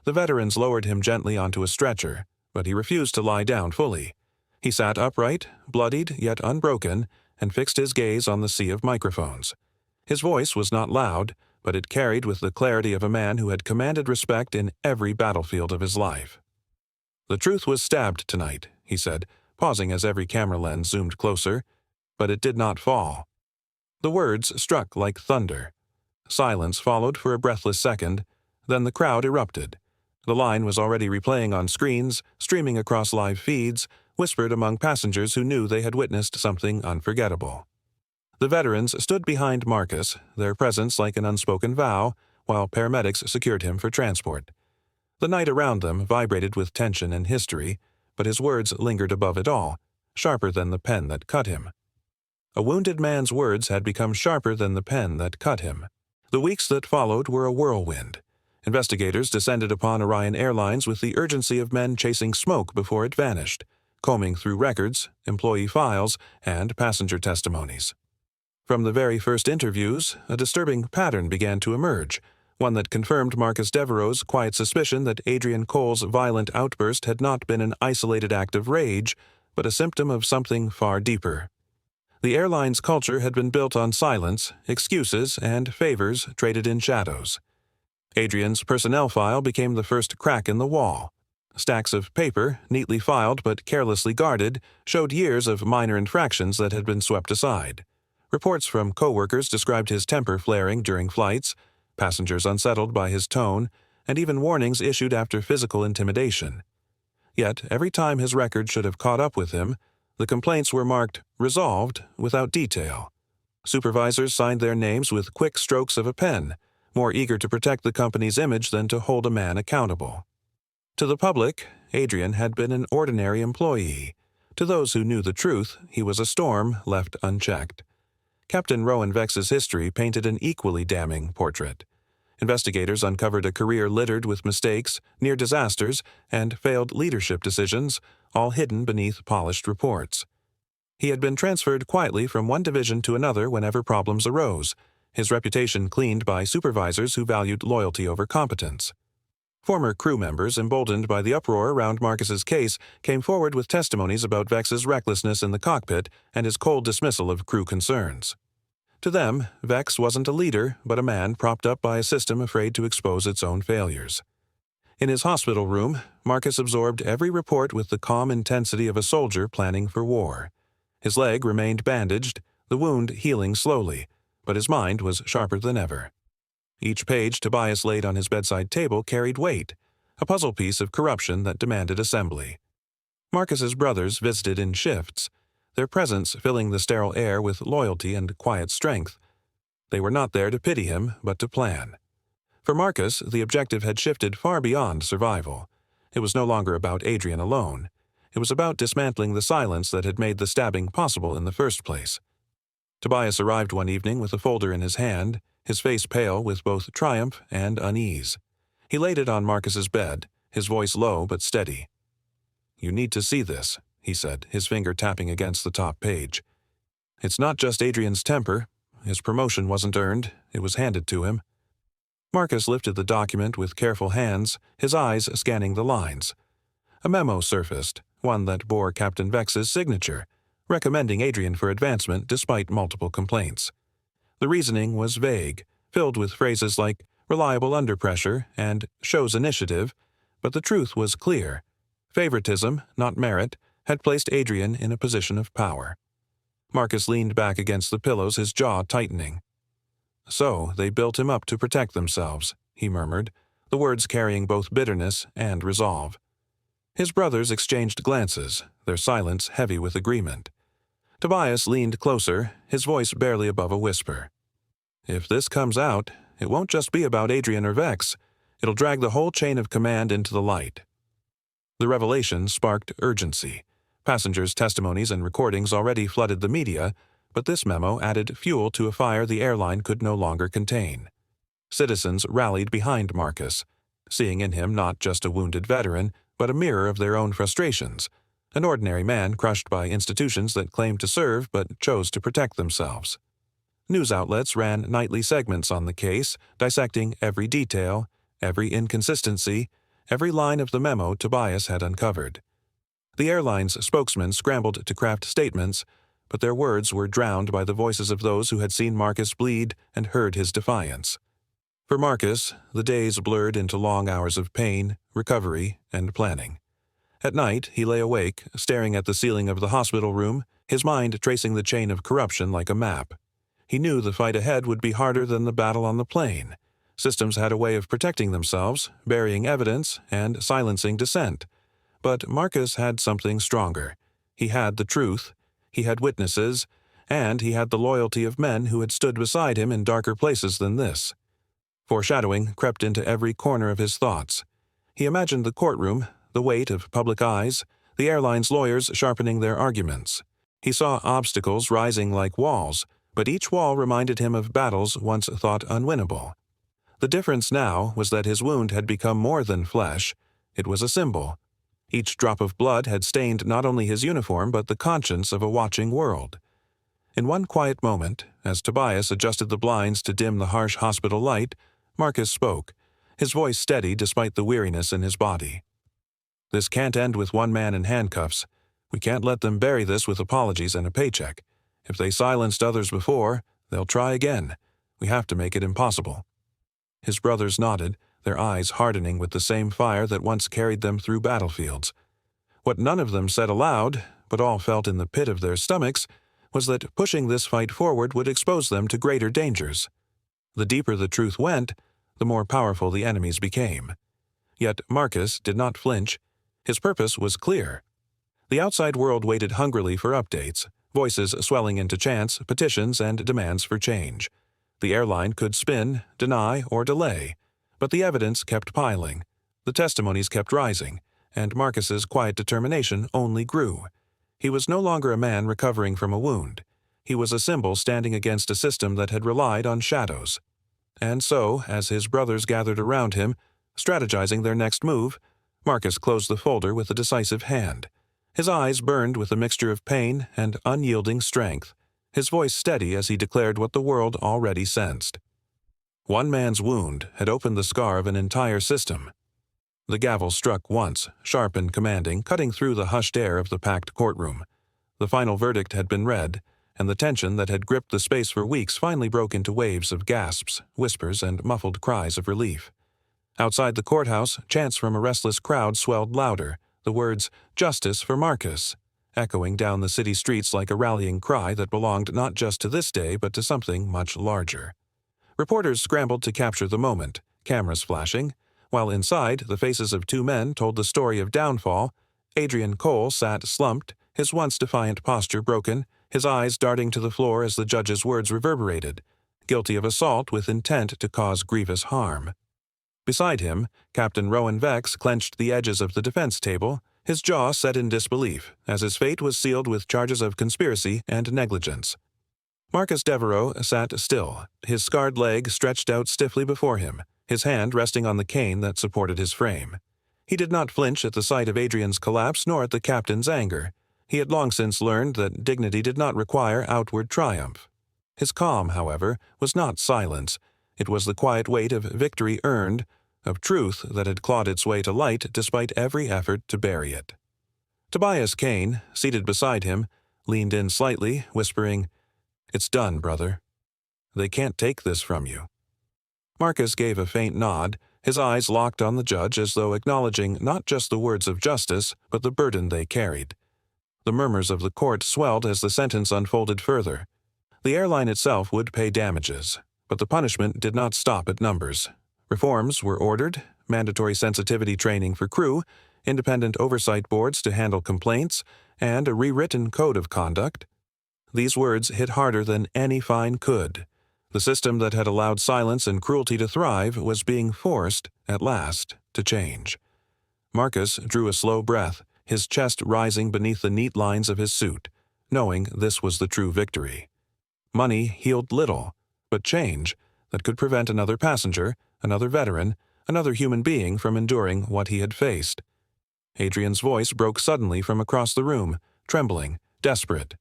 The veterans lowered him gently onto a stretcher, but he refused to lie down fully. He sat upright, bloodied yet unbroken, and fixed his gaze on the sea of microphones. His voice was not loud, but it carried with the clarity of a man who had commanded respect in every battlefield of his life. "The truth was stabbed tonight," he said, pausing as every camera lens zoomed closer, but it did not fall. The words struck like thunder. Silence followed for a breathless second, then the crowd erupted. The line was already replaying on screens, streaming across live feeds, whispered among passengers who knew they had witnessed something unforgettable. The veterans stood behind Marcus, their presence like an unspoken vow, while paramedics secured him for transport. The night around them vibrated with tension and history, but his words lingered above it all, sharper than the pen that cut him. A wounded man's words had become sharper than the pen that cut him. The weeks that followed were a whirlwind. Investigators descended upon Orion Airlines with the urgency of men chasing smoke before it vanished, combing through records, employee files, and passenger testimonies. From the very first interviews, a disturbing pattern began to emerge, one that confirmed Marcus Devereaux's quiet suspicion that Adrian Cole's violent outburst had not been an isolated act of rage, but a symptom of something far deeper. The airline's culture had been built on silence, excuses, and favors traded in shadows. Adrian's personnel file became the first crack in the wall. Stacks of paper, neatly filed but carelessly guarded, showed years of minor infractions that had been swept aside. Reports from co-workers described his temper flaring during flights, passengers unsettled by his tone, and even warnings issued after physical intimidation. Yet, every time his record should have caught up with him, the complaints were marked "resolved" without detail. Supervisors signed their names with quick strokes of a pen, more eager to protect the company's image than to hold a man accountable. To the public, Adrian had been an ordinary employee. To those who knew the truth, he was a storm left unchecked. Captain Rowan Vex's history painted an equally damning portrait. Investigators uncovered a career littered with mistakes, near disasters, and failed leadership decisions, all hidden beneath polished reports. He had been transferred quietly from one division to another whenever problems arose, his reputation cleaned by supervisors who valued loyalty over competence. Former crew members, emboldened by the uproar around Marcus's case, came forward with testimonies about Vex's recklessness in the cockpit and his cold dismissal of crew concerns. To them, Vex wasn't a leader, but a man propped up by a system afraid to expose its own failures. In his hospital room, Marcus absorbed every report with the calm intensity of a soldier planning for war. His leg remained bandaged, the wound healing slowly, but his mind was sharper than ever. Each page Tobias laid on his bedside table carried weight, a puzzle piece of corruption that demanded assembly. Marcus's brothers visited in shifts, their presence filling the sterile air with loyalty and quiet strength. They were not there to pity him, but to plan. For Marcus, the objective had shifted far beyond survival. It was no longer about Adrian alone. It was about dismantling the silence that had made the stabbing possible in the first place. Tobias arrived one evening with a folder in his hand, his face pale with both triumph and unease. He laid it on Marcus's bed, his voice low but steady. "You need to see this," he said, his finger tapping against the top page. "It's not just Adrian's temper. His promotion wasn't earned, it was handed to him." Marcus lifted the document with careful hands, his eyes scanning the lines. A memo surfaced, one that bore Captain Vex's signature, recommending Adrian for advancement despite multiple complaints. The reasoning was vague, filled with phrases like reliable under pressure and shows initiative, but the truth was clear. Favoritism, not merit, had placed Adrian in a position of power. Marcus leaned back against the pillows, his jaw tightening. "So they built him up to protect themselves," he murmured, the words carrying both bitterness and resolve. His brothers exchanged glances, their silence heavy with agreement. Tobias leaned closer, his voice barely above a whisper. "If this comes out, it won't just be about Adrian or Vex. It'll drag the whole chain of command into the light." The revelation sparked urgency. Passengers' testimonies and recordings already flooded the media, but this memo added fuel to a fire the airline could no longer contain. Citizens rallied behind Marcus, seeing in him not just a wounded veteran, but a mirror of their own frustrations, an ordinary man crushed by institutions that claimed to serve but chose to protect themselves. News outlets ran nightly segments on the case, dissecting every detail, every inconsistency, every line of the memo Tobias had uncovered. The airline's spokesman scrambled to craft statements, but their words were drowned by the voices of those who had seen Marcus bleed and heard his defiance. For Marcus, the days blurred into long hours of pain, recovery, and planning. At night, he lay awake, staring at the ceiling of the hospital room, his mind tracing the chain of corruption like a map. He knew the fight ahead would be harder than the battle on the plane. Systems had a way of protecting themselves, burying evidence, and silencing dissent. But Marcus had something stronger. He had the truth, he had witnesses, and he had the loyalty of men who had stood beside him in darker places than this. Foreshadowing crept into every corner of his thoughts. He imagined the courtroom, the weight of public eyes, the airline's lawyers sharpening their arguments. He saw obstacles rising like walls, but each wall reminded him of battles once thought unwinnable. The difference now was that his wound had become more than flesh. It was a symbol. Each drop of blood had stained not only his uniform but the conscience of a watching world. In one quiet moment, as Tobias adjusted the blinds to dim the harsh hospital light, Marcus spoke, his voice steady despite the weariness in his body. "This can't end with one man in handcuffs. We can't let them bury this with apologies and a paycheck. If they silenced others before, they'll try again. We have to make it impossible." His brothers nodded, their eyes hardening with the same fire that once carried them through battlefields. What none of them said aloud, but all felt in the pit of their stomachs, was that pushing this fight forward would expose them to greater dangers. The deeper the truth went, the more powerful the enemies became. Yet Marcus did not flinch. His purpose was clear. The outside world waited hungrily for updates, voices swelling into chants, petitions, and demands for change. The airline could spin, deny, or delay, but the evidence kept piling, the testimonies kept rising, and Marcus's quiet determination only grew. He was no longer a man recovering from a wound. He was a symbol standing against a system that had relied on shadows. And so, as his brothers gathered around him, strategizing their next move, Marcus closed the folder with a decisive hand. His eyes burned with a mixture of pain and unyielding strength, his voice steady as he declared what the world already sensed. One man's wound had opened the scar of an entire system. The gavel struck once, sharp and commanding, cutting through the hushed air of the packed courtroom. The final verdict had been read, and the tension that had gripped the space for weeks finally broke into waves of gasps, whispers, and muffled cries of relief. Outside the courthouse, chants from a restless crowd swelled louder, the words, "Justice for Marcus," echoing down the city streets like a rallying cry that belonged not just to this day but to something much larger. Reporters scrambled to capture the moment, cameras flashing, while inside the faces of two men told the story of downfall. Adrian Cole sat slumped, his once defiant posture broken, his eyes darting to the floor as the judge's words reverberated, guilty of assault with intent to cause grievous harm. Beside him, Captain Rowan Vex clenched the edges of the defense table, his jaw set in disbelief, as his fate was sealed with charges of conspiracy and negligence. Marcus Devereaux sat still, his scarred leg stretched out stiffly before him, his hand resting on the cane that supported his frame. He did not flinch at the sight of Adrian's collapse nor at the captain's anger. He had long since learned that dignity did not require outward triumph. His calm, however, was not silence. It was the quiet weight of victory earned, of truth that had clawed its way to light despite every effort to bury it. Tobias Kane, seated beside him, leaned in slightly, whispering, "It's done, brother. They can't take this from you." Marcus gave a faint nod, his eyes locked on the judge as though acknowledging not just the words of justice, but the burden they carried. The murmurs of the court swelled as the sentence unfolded further. The airline itself would pay damages, but the punishment did not stop at numbers. Reforms were ordered, mandatory sensitivity training for crew, independent oversight boards to handle complaints, and a rewritten code of conduct. These words hit harder than any fine could. The system that had allowed silence and cruelty to thrive was being forced, at last, to change. Marcus drew a slow breath, his chest rising beneath the neat lines of his suit, knowing this was the true victory. Money healed little, but change that could prevent another passenger, another veteran, another human being from enduring what he had faced. Adrian's voice broke suddenly from across the room, trembling, desperate.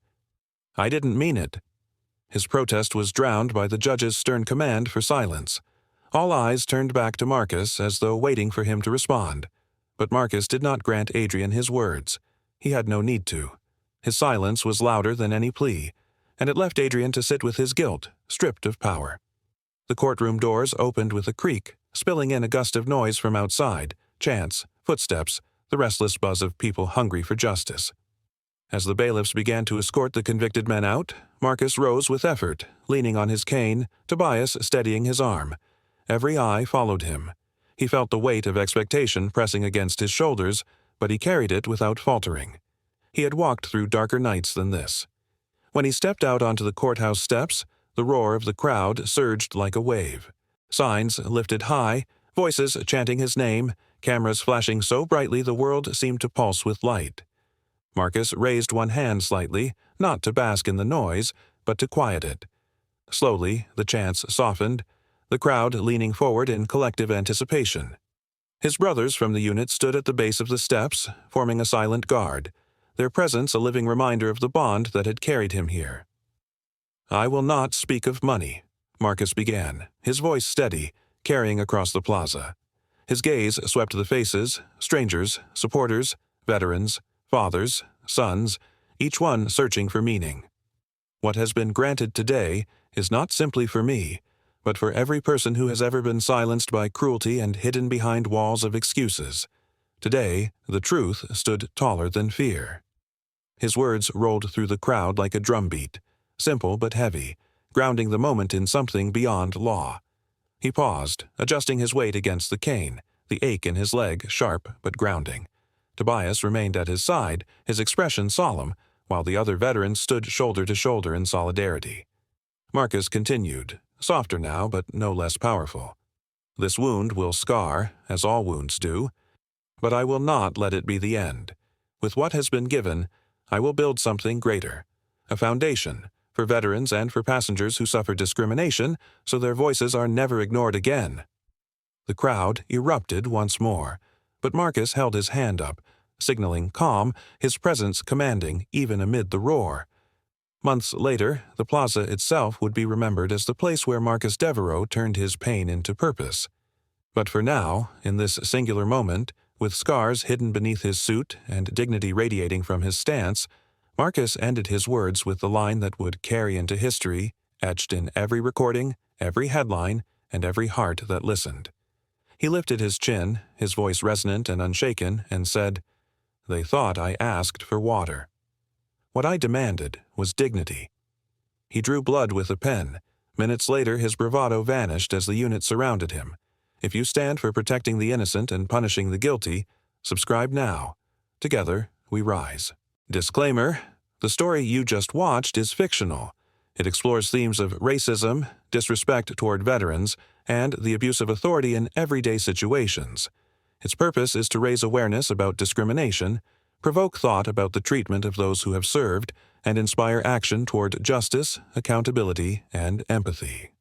"I didn't mean it." His protest was drowned by the judge's stern command for silence. All eyes turned back to Marcus as though waiting for him to respond. But Marcus did not grant Adrian his words. He had no need to. His silence was louder than any plea, and it left Adrian to sit with his guilt, stripped of power. The courtroom doors opened with a creak, spilling in a gust of noise from outside, chants, footsteps, the restless buzz of people hungry for justice. As the bailiffs began to escort the convicted men out, Marcus rose with effort, leaning on his cane, Tobias steadying his arm. Every eye followed him. He felt the weight of expectation pressing against his shoulders, but he carried it without faltering. He had walked through darker nights than this. When he stepped out onto the courthouse steps, the roar of the crowd surged like a wave. Signs lifted high, voices chanting his name, cameras flashing so brightly the world seemed to pulse with light. Marcus raised one hand slightly, not to bask in the noise, but to quiet it. Slowly, the chants softened, the crowd leaning forward in collective anticipation. His brothers from the unit stood at the base of the steps, forming a silent guard, their presence a living reminder of the bond that had carried him here. "I will not speak of money," Marcus began, his voice steady, carrying across the plaza. His gaze swept the faces, strangers, supporters, veterans, fathers, sons, each one searching for meaning. "What has been granted today is not simply for me, but for every person who has ever been silenced by cruelty and hidden behind walls of excuses. Today, the truth stood taller than fear." His words rolled through the crowd like a drumbeat, simple but heavy, grounding the moment in something beyond law. He paused, adjusting his weight against the cane, the ache in his leg sharp but grounding. Tobias remained at his side, his expression solemn, while the other veterans stood shoulder to shoulder in solidarity. Marcus continued, softer now but no less powerful. This wound will scar, as all wounds do, but I will not let it be the end. With what has been given, I will build something greater, a foundation for veterans and for passengers who suffer discrimination so their voices are never ignored again. The crowd erupted once more, but Marcus held his hand up, signaling calm, his presence commanding even amid the roar. Months later, the plaza itself would be remembered as the place where Marcus Devereaux turned his pain into purpose. But for now, in this singular moment, with scars hidden beneath his suit and dignity radiating from his stance, Marcus ended his words with the line that would carry into history, etched in every recording, every headline, and every heart that listened. He lifted his chin, his voice resonant and unshaken, and said, "They thought I asked for water. What I demanded was dignity." He drew blood with a pen. Minutes later, his bravado vanished as the unit surrounded him. If you stand for protecting the innocent and punishing the guilty, subscribe now. Together, we rise. Disclaimer: the story you just watched is fictional. It explores themes of racism, disrespect toward veterans, and the abuse of authority in everyday situations. Its purpose is to raise awareness about discrimination, provoke thought about the treatment of those who have served, and inspire action toward justice, accountability, and empathy.